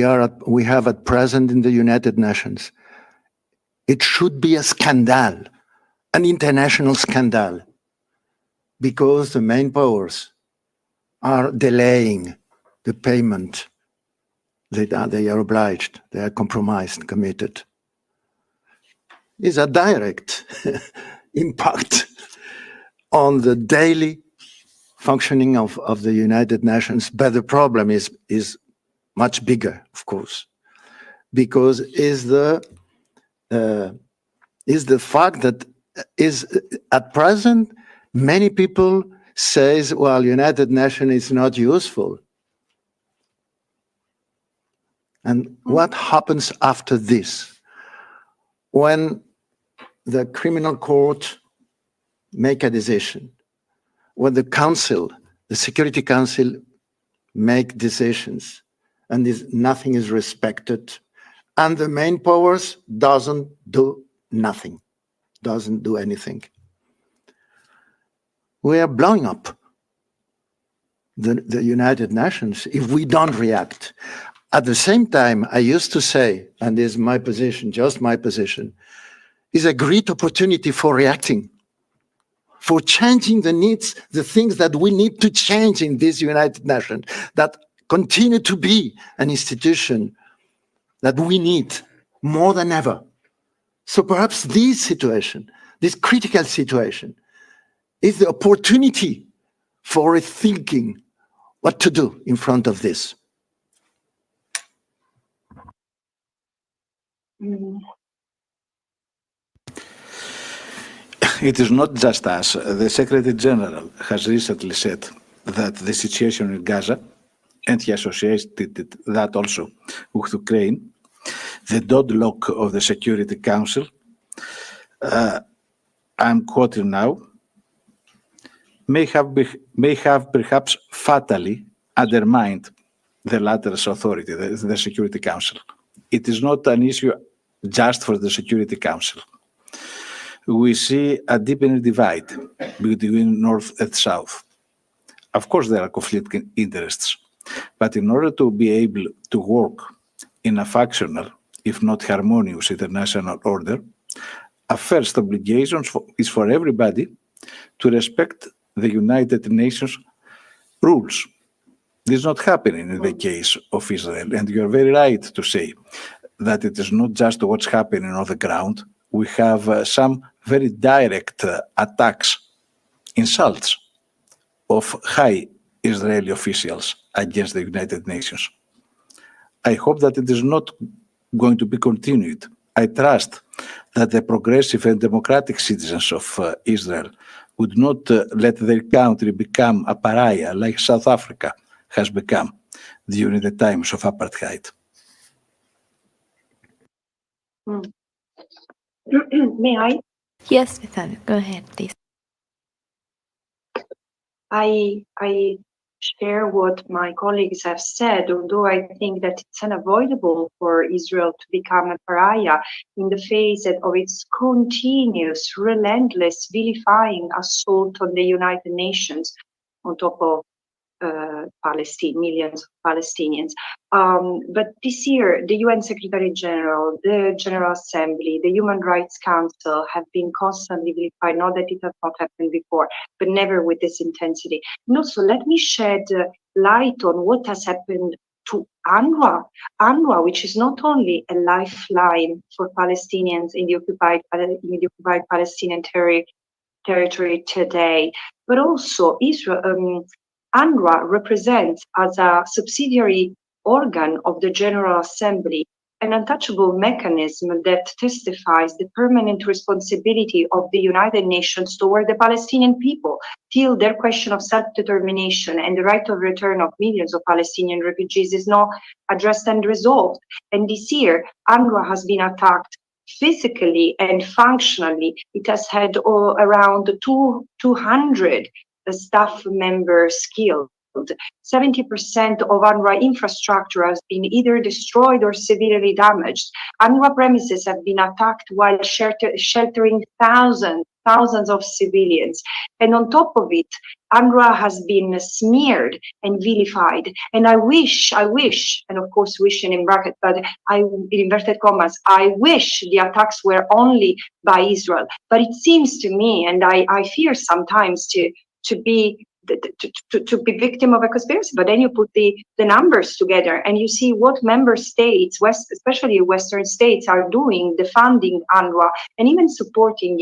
have at present in the United Nations. It should be a scandal, an international scandal, because the main powers are delaying the payment. They are obliged, they are compromised, committed. It's a direct impact on the daily functioning of the United Nations, but the problem is much bigger, of course, because is the fact that is at present many people says, well, United Nations is not useful. And what happens after this? When the criminal court make a decision, when the council, the Security Council make decisions, and nothing is respected, and the main powers doesn't do nothing, doesn't do anything. We are blowing up the United Nations if we don't react. At the same time, I used to say, and this is my position, just my position, is a great opportunity for reacting, for changing the needs, the things that we need to change in this United Nations, that continue to be an institution that we need more than ever. So perhaps this situation, this critical situation, is the opportunity for thinking what to do in front of this. It is not just us. The Secretary General has recently said that the situation in Gaza, and he associated that also with Ukraine, the deadlock of the Security Council, I'm quoting now, may have perhaps fatally undermined the latter's authority, the Security Council. It is not an issue just for the Security Council. We see a deepening divide between North and South. Of course, there are conflicting interests, but in order to be able to work in a functional, if not harmonious, international order, a first obligation is for everybody to respect the United Nations rules. This is not happening in the case of Israel, and you are very right to say that it is not just what's happening on the ground. We have some very direct attacks, insults of high Israeli officials against the United Nations. I hope that it is not going to be continued. I trust that the progressive and democratic citizens of Israel would not let their country become a pariah like South Africa has become during the times of apartheid. May I? Yes, Vitali, go ahead, please. I share what my colleagues have said, although I think that it's unavoidable for Israel to become a pariah in the face of its continuous, relentless, vilifying assault on the United Nations on top of millions of Palestinians. But this year, the UN Secretary General, the General Assembly, the Human Rights Council have been constantly vilified. Not that it has not happened before, but never with this intensity. And also, let me shed light on what has happened to UNRWA, which is not only a lifeline for Palestinians in the occupied Palestinian territory today, but also Israel. UNRWA represents, as a subsidiary organ of the General Assembly, an untouchable mechanism that testifies the permanent responsibility of the United Nations toward the Palestinian people till their question of self-determination and the right of return of millions of Palestinian refugees is not addressed and resolved. And this year, UNRWA has been attacked physically and functionally. It has had around 200 staff members killed. 70% of UNRWA infrastructure has been either destroyed or severely damaged. UNRWA premises have been attacked while sheltering thousands of civilians. And on top of it, UNRWA has been smeared and vilified. And I wish, and of course wishing in bracket, but in inverted commas, I wish the attacks were only by Israel. But it seems to me, and I fear sometimes to be victim of a conspiracy, but then you put the numbers together and you see what member states, especially Western states, are doing, defunding UNRWA and even supporting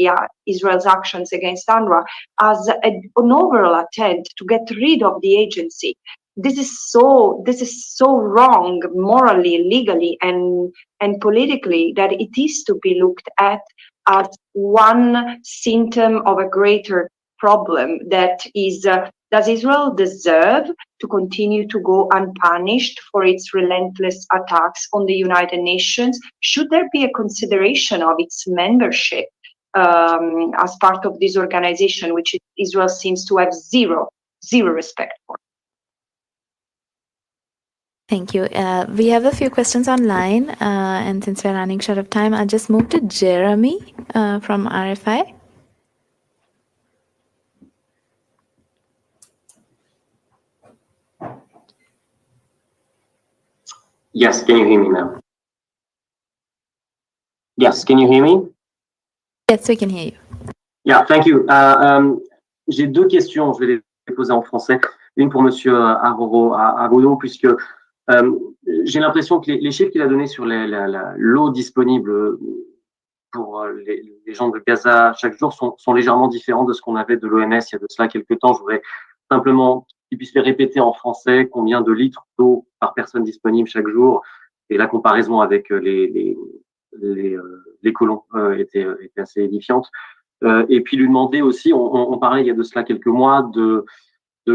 Israel's actions against UNRWA as an overall attempt to get rid of the agency. This is so wrong morally, legally, and politically, that it is to be looked at as one symptom of a greater problem, that is, does Israel deserve to continue to go unpunished for its relentless attacks on the United Nations? Should there be a consideration of its membership as part of this organization, which Israel seems to have zero respect for? Thank you. We have a few questions online, and since we're running short of time, I'll just move to Jeremy from RFI. Yes, can you hear me now? Yes, can you hear me? Yes, we can hear you. Yeah, thank you. J'ai deux questions, je vais les poser en français. Une pour Monsieur Arrojo-Agudo, puisque j'ai l'impression que les chiffres qu'il a donnés sur l'eau disponible pour les gens de Gaza chaque jour sont légèrement différents de ce qu'on avait de l'OMS il y a de cela quelques temps. Je voudrais simplement qu'il puisse les répéter en français, combien de litres d'eau par personne disponible chaque jour, et la comparaison avec les colons était assez édifiante. Et puis lui demander aussi, on parlait il y a de cela quelques mois de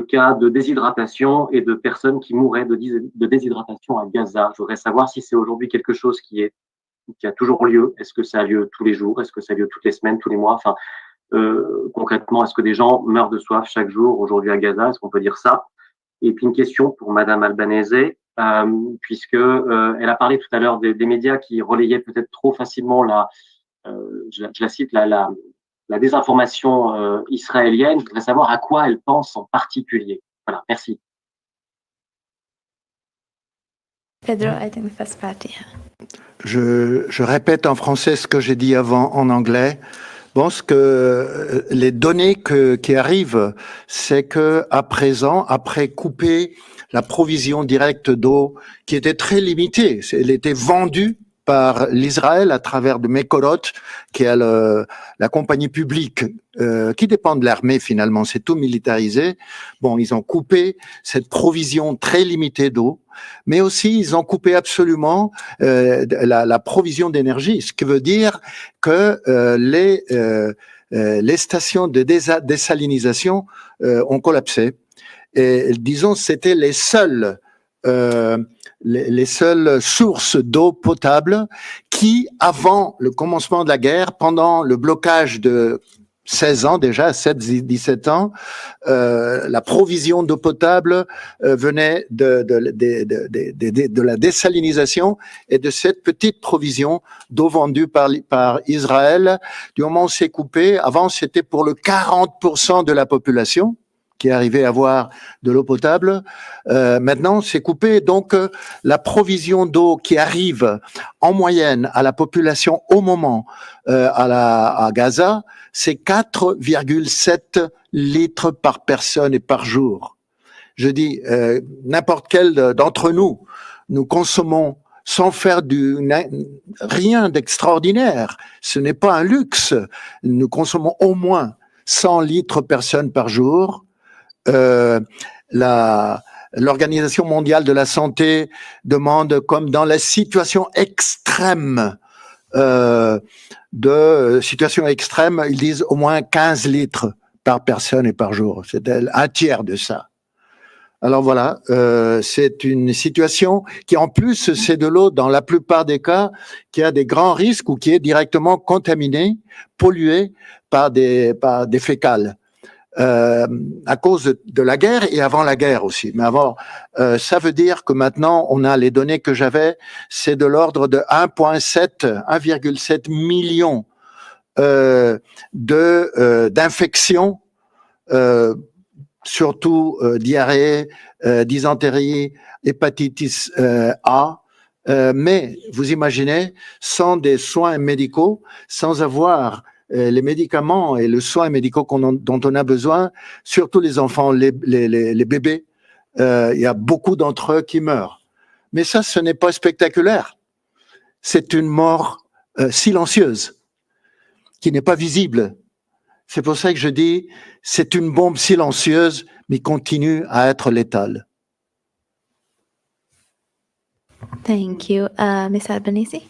cas de déshydratation et de personnes qui mouraient de déshydratation à Gaza. Je voudrais savoir si c'est aujourd'hui quelque chose qui a toujours lieu. Est-ce que ça a lieu tous les jours? Est-ce que ça a lieu toutes les semaines, tous les mois? Enfin, concrètement, est-ce que des gens meurent de soif chaque jour aujourd'hui à Gaza? Est-ce qu'on peut dire ça? Et puis une question pour Madame Albanese, puisque elle a parlé tout à l'heure des médias qui relayaient peut-être trop facilement je la cite, la désinformation israélienne. Je voudrais savoir à quoi elle pense en particulier. Voilà, merci. Pedro, I think the first part, yeah. Je répète en français ce que j'ai dit avant en anglais. Bon, ce que les données qui arrivent, c'est que à présent, après couper la provision directe d'eau, qui était très limitée, elle était vendue par l'Israël à travers de Mekorot, qui est la compagnie publique qui dépend de l'armée finalement, c'est tout militarisé. Bon, ils ont coupé cette provision très limitée d'eau, mais aussi ils ont coupé absolument la provision d'énergie, ce qui veut dire que les stations de désalinisation ont collapsé. Et disons, c'était les seules sources d'eau potable qui, avant le commencement de la guerre, pendant le blocage de 16 ans déjà, 17 ans, la provision d'eau potable venait de la désalinisation et de cette petite provision d'eau vendue par Israël. Du moment où c'est coupé, avant c'était pour le 40% de la population qui arrivait à avoir de l'eau potable. Maintenant, c'est coupé. Donc, la provision d'eau qui arrive en moyenne à la population au moment à Gaza, c'est 4,7 litres par personne et par jour. Je dis, n'importe quel d'entre nous consommons sans faire rien d'extraordinaire. Ce n'est pas un luxe. Nous consommons au moins 100 litres personne par jour. L'Organisation mondiale de la santé demande, comme dans la situation extrême, ils disent au moins 15 litres par personne et par jour. C'est un tiers de ça. Alors voilà, c'est une situation qui en plus, c'est de l'eau dans la plupart des cas qui a des grands risques ou qui est directement contaminée, polluée par des fécales. à cause de la guerre et avant la guerre aussi. Mais avant, ça veut dire que maintenant, on a les données que j'avais, c'est de l'ordre de 1,7 million d'infections, surtout diarrhée, dysenterie, hépatitis A. Mais vous imaginez, sans des soins médicaux, sans avoir les médicaments et les soins médicaux dont on a besoin, surtout les enfants, les bébés, il y a beaucoup d'entre eux qui meurent. Mais ça, ce n'est pas spectaculaire. C'est une mort silencieuse, qui n'est pas visible. C'est pour ça que je dis, c'est une bombe silencieuse, mais continue à être létale. Thank you. Ms. Albanese?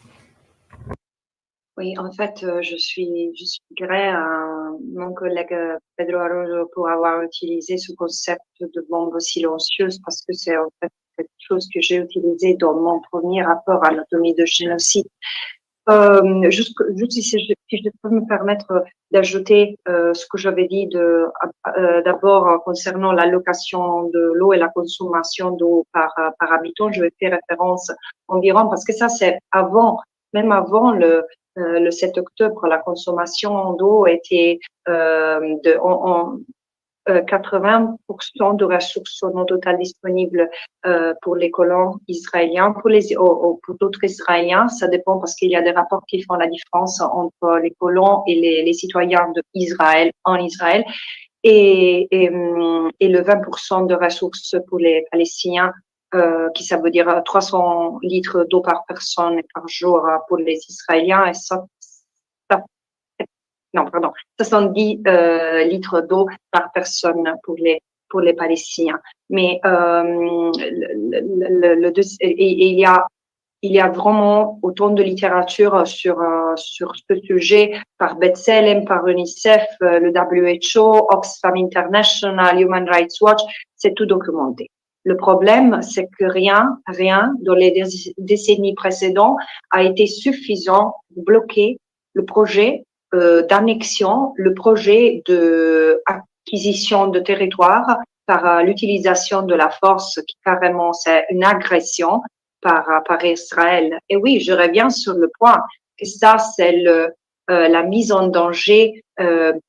Oui, en fait, je suis gré à mon collègue Pedro Arrojo pour avoir utilisé ce concept de bombe silencieuse parce que c'est en fait quelque chose que j'ai utilisé dans mon premier rapport à l'anatomie de génocide. Juste si je peux me permettre d'ajouter ce que j'avais dit d'abord concernant l'allocation de l'eau et la consommation d'eau par habitant, je vais faire référence environ parce que ça c'est même avant le 7 octobre, la consommation d'eau était 80% de ressources non totales disponibles pour les colons israéliens, pour d'autres Israéliens, ça dépend parce qu'il y a des rapports qui font la différence entre les colons et les citoyens d'Israël en Israël, et le 20% de ressources pour les Palestiniens, qui ça veut dire 300 litres d'eau par personne et par jour pour les Israéliens, et 70 litres d'eau par personne pour les Palestiniens. Mais il y a vraiment autant de littérature sur ce sujet par B'Tselem, par UNICEF, le WHO, Oxfam International, Human Rights Watch, c'est tout documenté. Le problème, c'est que rien dans les décennies précédentes a été suffisant pour bloquer le projet d'annexion, le projet d'acquisition de territoire par l'utilisation de la force, qui carrément c'est une agression par Israël. Et oui, je reviens sur le point que ça c'est la mise en danger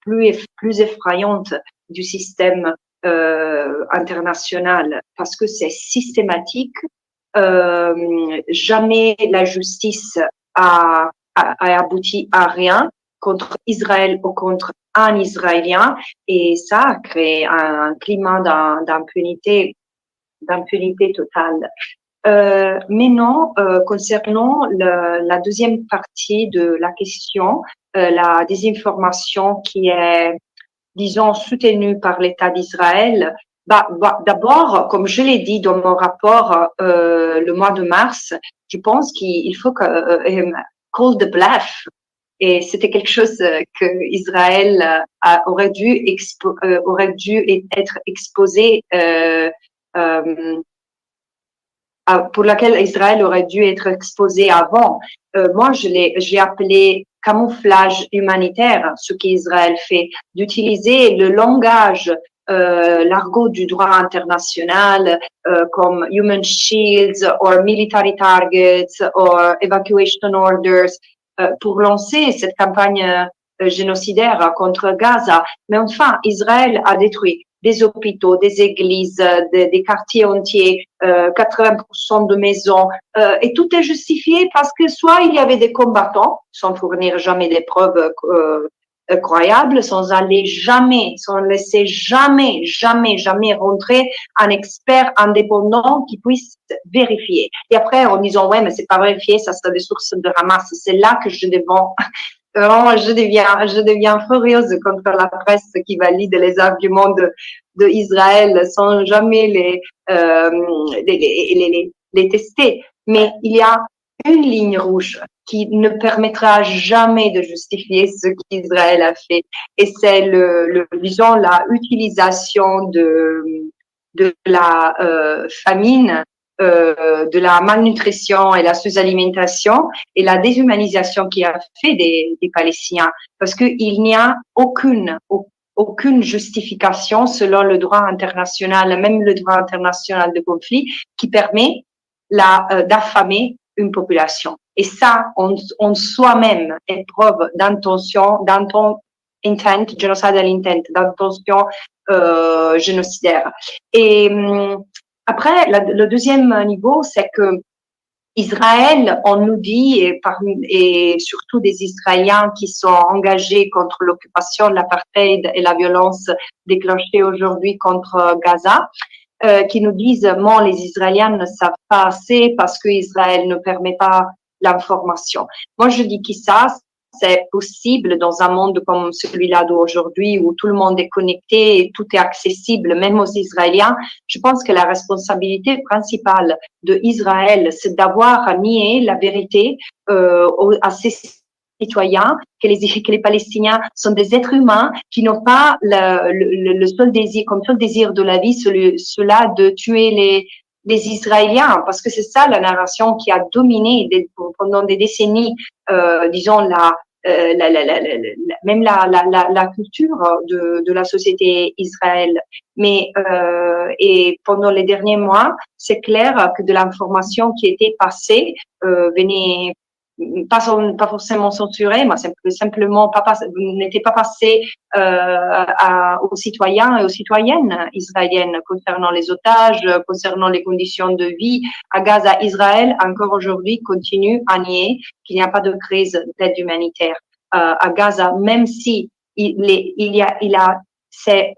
plus effrayante du système international, parce que c'est systématique. Jamais la justice a abouti à rien contre Israël ou contre un Israélien, et ça a créé un climat d'impunité totale. Maintenant, concernant la deuxième partie de la question, la désinformation qui est, disons, soutenue par l'État d'Israël, d'abord, comme je l'ai dit dans mon rapport le mois de mars, je pense qu'il faut call the bluff. Et c'était quelque chose que Israël aurait dû être exposé, pour laquelle Israël aurait dû être exposé avant. Moi, j'ai appelé camouflage humanitaire, ce qu'Israël fait, d'utiliser le langage, l'argot du droit international, comme human shields, or military targets, or evacuation orders, pour lancer cette campagne génocidaire contre Gaza. Mais enfin, Israël a détruit des hôpitaux, des églises, des quartiers entiers, 80% de maisons, et tout est justifié parce que soit il y avait des combattants, sans fournir jamais des preuves croyables, sans laisser jamais rentrer un expert indépendant qui puisse vérifier. Et après, en disant, ouais, mais c'est pas vérifié, ça c'est des sources de Hamas. C'est là que je deviens furieuse contre la presse qui valide les arguments de Israël sans jamais les tester. Mais il y a une ligne rouge qui ne permettra jamais de justifier ce qu'Israël a fait. Et c'est disons, la utilisation de la famine, de la malnutrition et la sous-alimentation et la déshumanisation qui a fait des Palestiniens. Parce qu'il n'y a aucune aucune justification selon le droit international, même le droit international de conflit, qui permet d'affamer une population. Et ça, en soi-même, est preuve d'intention, intent, genocidal intent, d'intention génocidaire. Et après, le deuxième niveau, c'est que Israël, on nous dit, et surtout des Israéliens qui sont engagés contre l'occupation, l'apartheid et la violence déclenchée aujourd'hui contre Gaza, qui nous disent, bon, les Israéliens ne savent pas assez parce que Israël ne permet pas l'information. Moi, je dis que ça, c'est possible dans un monde comme celui-là d'aujourd'hui où tout le monde est connecté et tout est accessible, même aux Israéliens. Je pense que la responsabilité principale de Israël, c'est d'avoir nié la vérité à ses citoyens, que les Palestiniens sont des êtres humains qui n'ont pas le seul désir, comme seul désir de la vie, cela de tuer les Israéliens, parce que c'est ça la narration qui a dominé pendant des décennies, disons même la culture de la société Israël. Mais et pendant les derniers mois, c'est clair que de l'information qui était passée venait pas forcément censurée, mais simplement n'était pas passée aux citoyens et aux citoyennes israéliennes concernant les otages, concernant les conditions de vie à Gaza. Arrive encore aujourd'hui continue à nier qu'il n'y a pas de crise d'aide humanitaire à Gaza, même si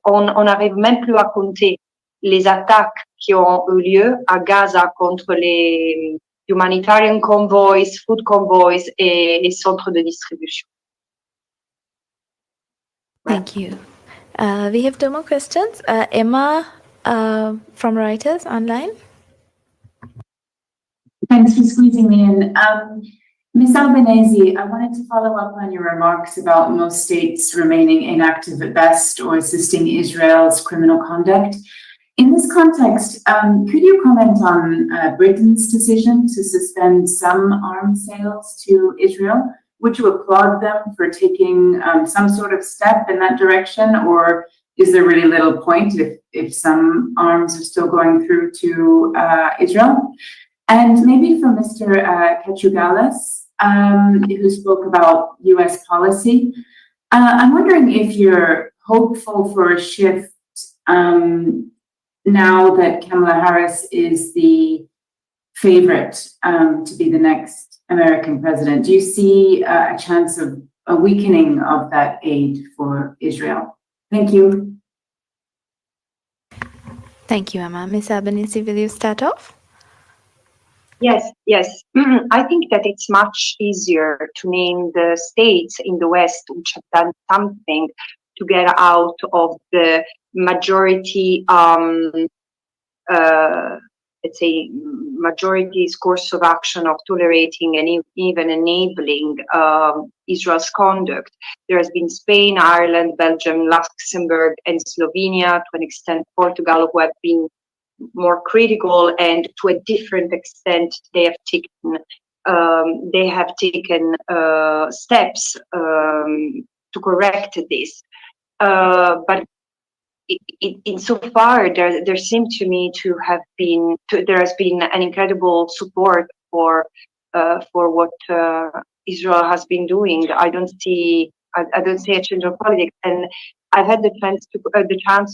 on n'arrive même plus à compter les attaques qui ont eu lieu à Gaza contre les humanitarian convoys, food convoys et centres de distribution. Thank you. We have 2 more questions. Emma from Reuters online. Thanks for squeezing me in. Ms. Albanese, I wanted to follow up on your remarks about most states remaining inactive at best or assisting Israel's criminal conduct. In this context, could you comment on Britain's decision to suspend some arms sales to Israel? Would you applaud them for taking some sort of step in that direction, or is there really little point if some arms are still going through to Israel? And maybe for Mr. Katrougalos, who spoke about US policy, I'm wondering if you're hopeful for a shift now that Kamala Harris is the favorite to be the next American president. Do you see a chance of a weakening of that aid for Israel? Thank you. Thank you, Emma. Ms. Albanese, will you start off? Yes. I think that it's much easier to name the states in the West which have done something to get out of the majority, let's say, majority's course of action of tolerating and even enabling Israel's conduct. There has been Spain, Ireland, Belgium, Luxembourg, and Slovenia, to an extent Portugal, who have been more critical, and to a different extent they have taken steps to correct this. But insofar, there seemed to me to have been there has been an incredible support for what Israel has been doing. I don't see a change of politics, and I've had the chance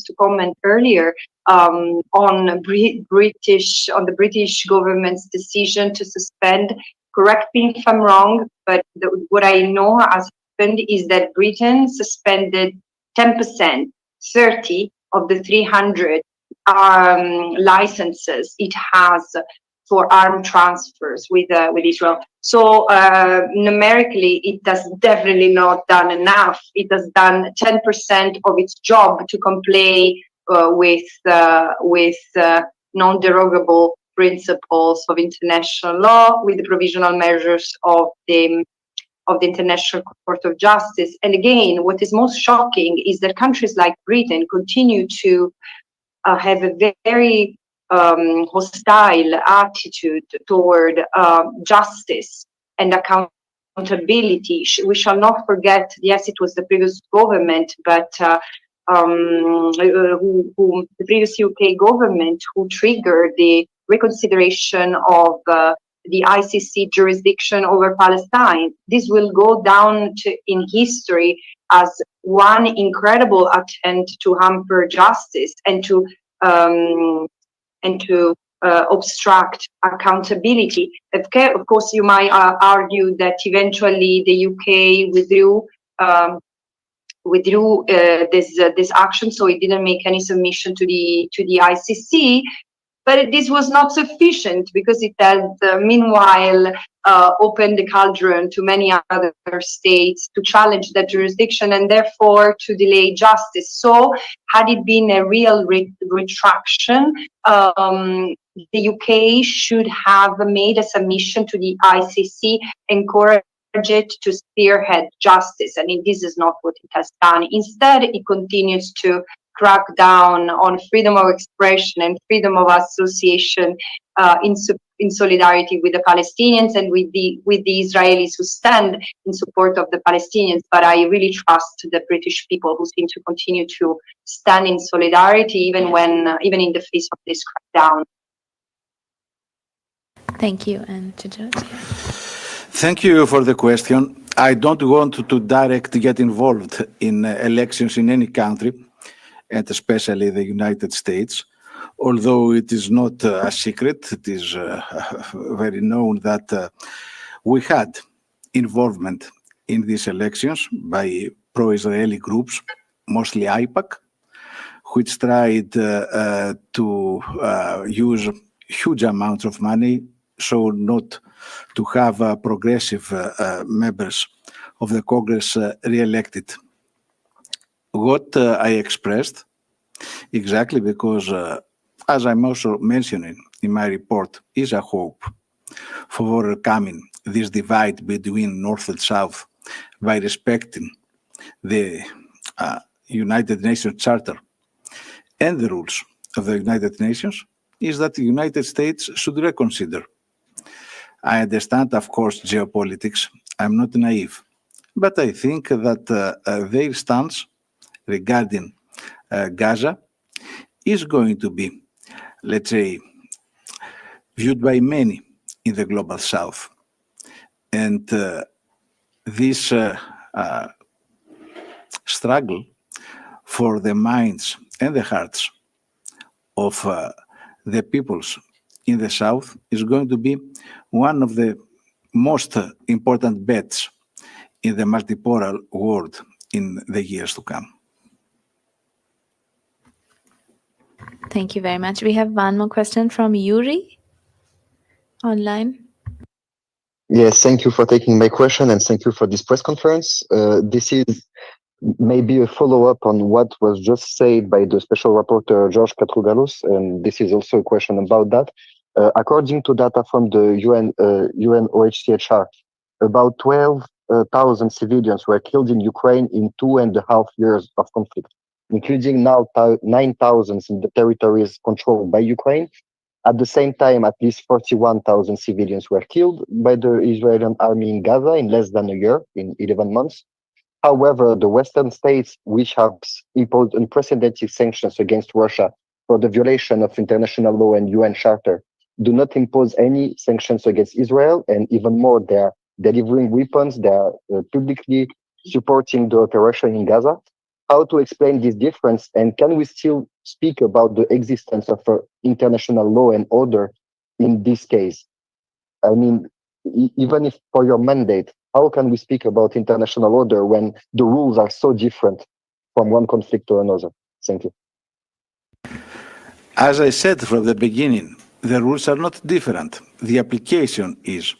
to comment earlier on the British government's decision to suspend. Correct me if I'm wrong, but what I know has happened is that Britain suspended 10%, 30 of the 300 licenses it has for arm transfers with Israel. So numerically, it has definitely not done enough. It has done 10% of its job to comply with non-derogable principles of international law, with the provisional measures of the International Court of Justice. And again, what is most shocking is that countries like Britain continue to have a very hostile attitude toward justice and accountability. We shall not forget, yes, it was the previous government, but the previous UK government, who triggered the reconsideration of the ICC jurisdiction over Palestine. This will go down in history as one incredible attempt to hamper justice and to obstruct accountability. Of course, you might argue that eventually the UK withdrew this action, so it didn't make any submission to the ICC. But this was not sufficient because it had meanwhile opened the cauldron to many other states to challenge that jurisdiction and therefore to delay justice. So had it been a real retraction, the UK should have made a submission to the ICC, encourage it to spearhead justice. And this is not what it has done. Instead, it continues to crack down on freedom of expression and freedom of association in solidarity with the Palestinians and with the Israelis who stand in support of the Palestinians. But I really trust the British people who seem to continue to stand in solidarity even in the face of this crackdown. Thank you, and to George. Thank you for the question. I don't want to directly get involved in elections in any country, and especially the United States, although it is not a secret. It is very known that we had involvement in these elections by pro-Israeli groups, mostly AIPAC, which tried to use huge amounts of money so not to have progressive members of the Congress re-elected. What I expressed, exactly because, as I'm also mentioning in my report, is a hope for overcoming this divide between North and South by respecting the United Nations Charter and the rules of the United Nations, is that the United States should reconsider. I understand, of course, geopolitics. I'm not naive. But I think that their stance regarding Gaza is going to be, let's say, viewed by many in the global south. And this struggle for the minds and the hearts of the peoples in the south is going to be one of the most important bets in the multipolar world in the years to come. Thank you very much. We have one more question from Yuri online. Yes, thank you for taking my question and thank you for this press conference. This is maybe a follow-up on what was just said by the Special Rapporteur George Katrougalos, and this is also a question about that. According to data from the UNOHCHR, about 12,000 civilians were killed in Ukraine in 2.5 years of conflict, including now 9,000 in the territories controlled by Ukraine. At the same time, at least 41,000 civilians were killed by the Israeli army in Gaza in less than a year, in 11 months. However, the Western states, which have imposed unprecedented sanctions against Russia for the violation of international law and UN Charter, do not impose any sanctions against Israel, and even more, they are delivering weapons, they are publicly supporting the operation in Gaza. How to explain this difference, and can we still speak about the existence of international law and order in this case? I mean, even if for your mandate, how can we speak about international order when the rules are so different from one conflict to another? Thank you. As I said from the beginning, the rules are not different. The application is,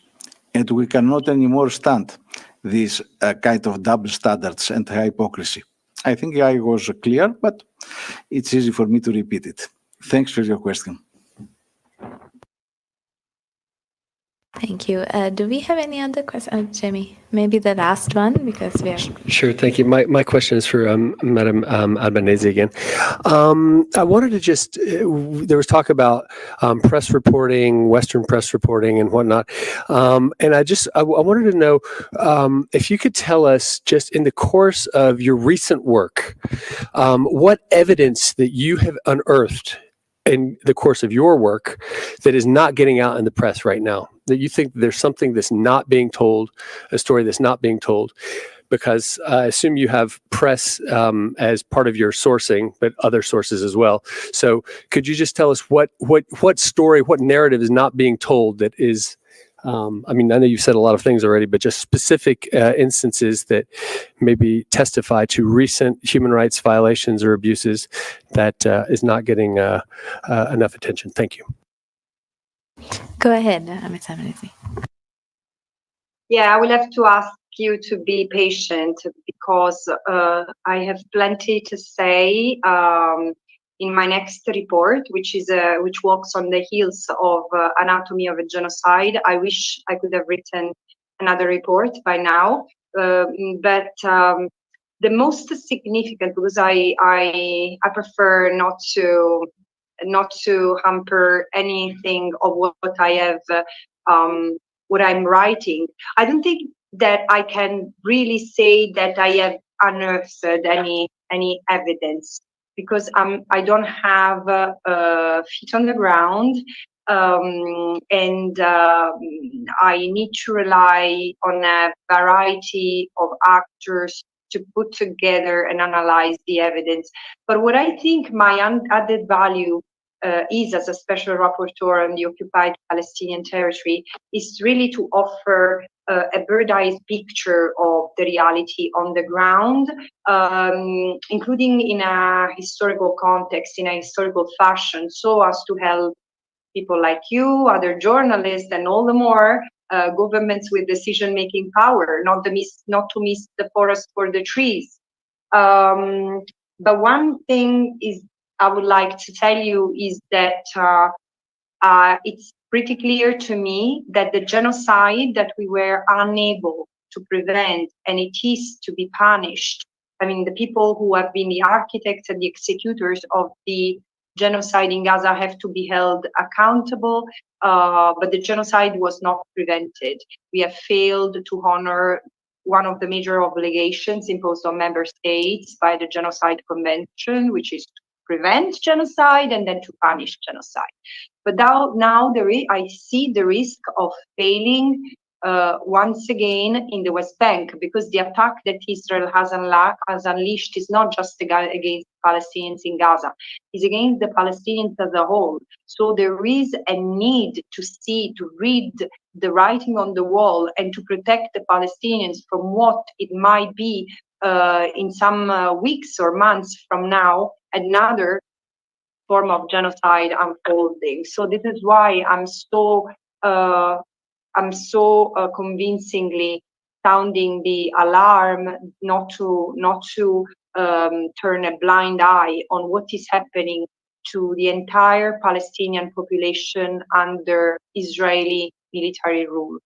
and we cannot anymore stand this kind of double standards and hypocrisy. I think I was clear, but it's easy for me to repeat it. Thanks for your question. Thank you. Do we have any other questions? Jamie, maybe the last one because we are. Sure, thank you. My question is for Madam Albanese again. I wanted to just, there was talk about press reporting, Western press reporting and whatnot. And I wanted to know if you could tell us just in the course of your recent work, what evidence that you have unearthed in the course of your work that is not getting out in the press right now, that you think there's something that's not being told, a story that's not being told, because I assume you have press as part of your sourcing, but other sources as well. So could you just tell us what story, what narrative is not being told that is, I mean, I know you've said a lot of things already, but just specific instances that maybe testify to recent human rights violations or abuses that is not getting enough attention. Thank you. Go ahead, Ms. Albanese. Yeah, I will have to ask you to be patient because I have plenty to say in my next report, which walks on the heels of Anatomy of a Genocide. I wish I could have written another report by now, but the most significant, because I prefer not to hamper anything of what I have, what I'm writing. I don't think that I can really say that I have unearthed any evidence because I don't have feet on the ground, and I need to rely on a variety of actors to put together and analyze the evidence. But what I think my added value is as a special rapporteur on the occupied Palestinian territory is really to offer a bird's-eye picture of the reality on the ground, including in a historical context, in a historical fashion, so as to help people like you, other journalists, and all the more governments with decision-making power, not to miss the forest for the trees. But one thing is I would like to tell you is that it's pretty clear to me that the genocide that we were unable to prevent, and it is to be punished. I mean, the people who have been the architects and the executors of the genocide in Gaza have to be held accountable, but the genocide was not prevented. We have failed to honor one of the major obligations imposed on member states by the Genocide Convention, which is to prevent genocide and then to punish genocide. But now I see the risk of failing once again in the West Bank, because the attack that Israel has unleashed is not just against Palestinians in Gaza, it's against the Palestinians as a whole. So there is a need to read the writing on the wall and to protect the Palestinians from what it might be in some weeks or months from now, another form of genocide unfolding. So this is why I'm so convincingly sounding the alarm not to turn a blind eye on what is happening to the entire Palestinian population under Israeli military rule.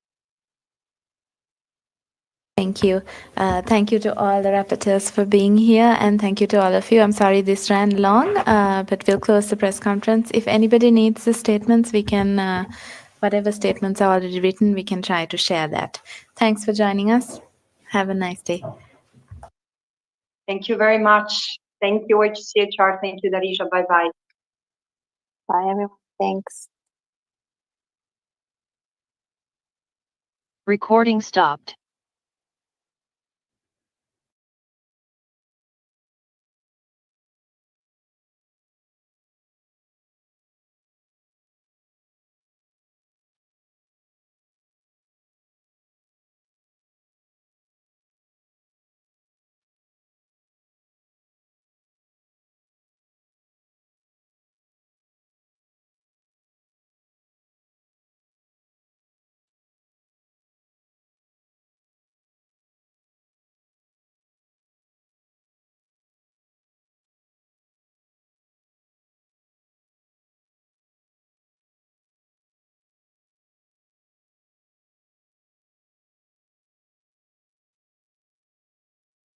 Thank you. Thank you to all the rapporteurs for being here, and thank you to all of you. I'm sorry this ran long, but we'll close the press conference. If anybody needs the statements, we can, whatever statements are already written, we can try to share that. Thanks for joining us. Have a nice day. Thank you very much. Thank you, HCHR. Thank you, Darija. Bye-bye. Bye, everyone. Thanks. Recording stopped.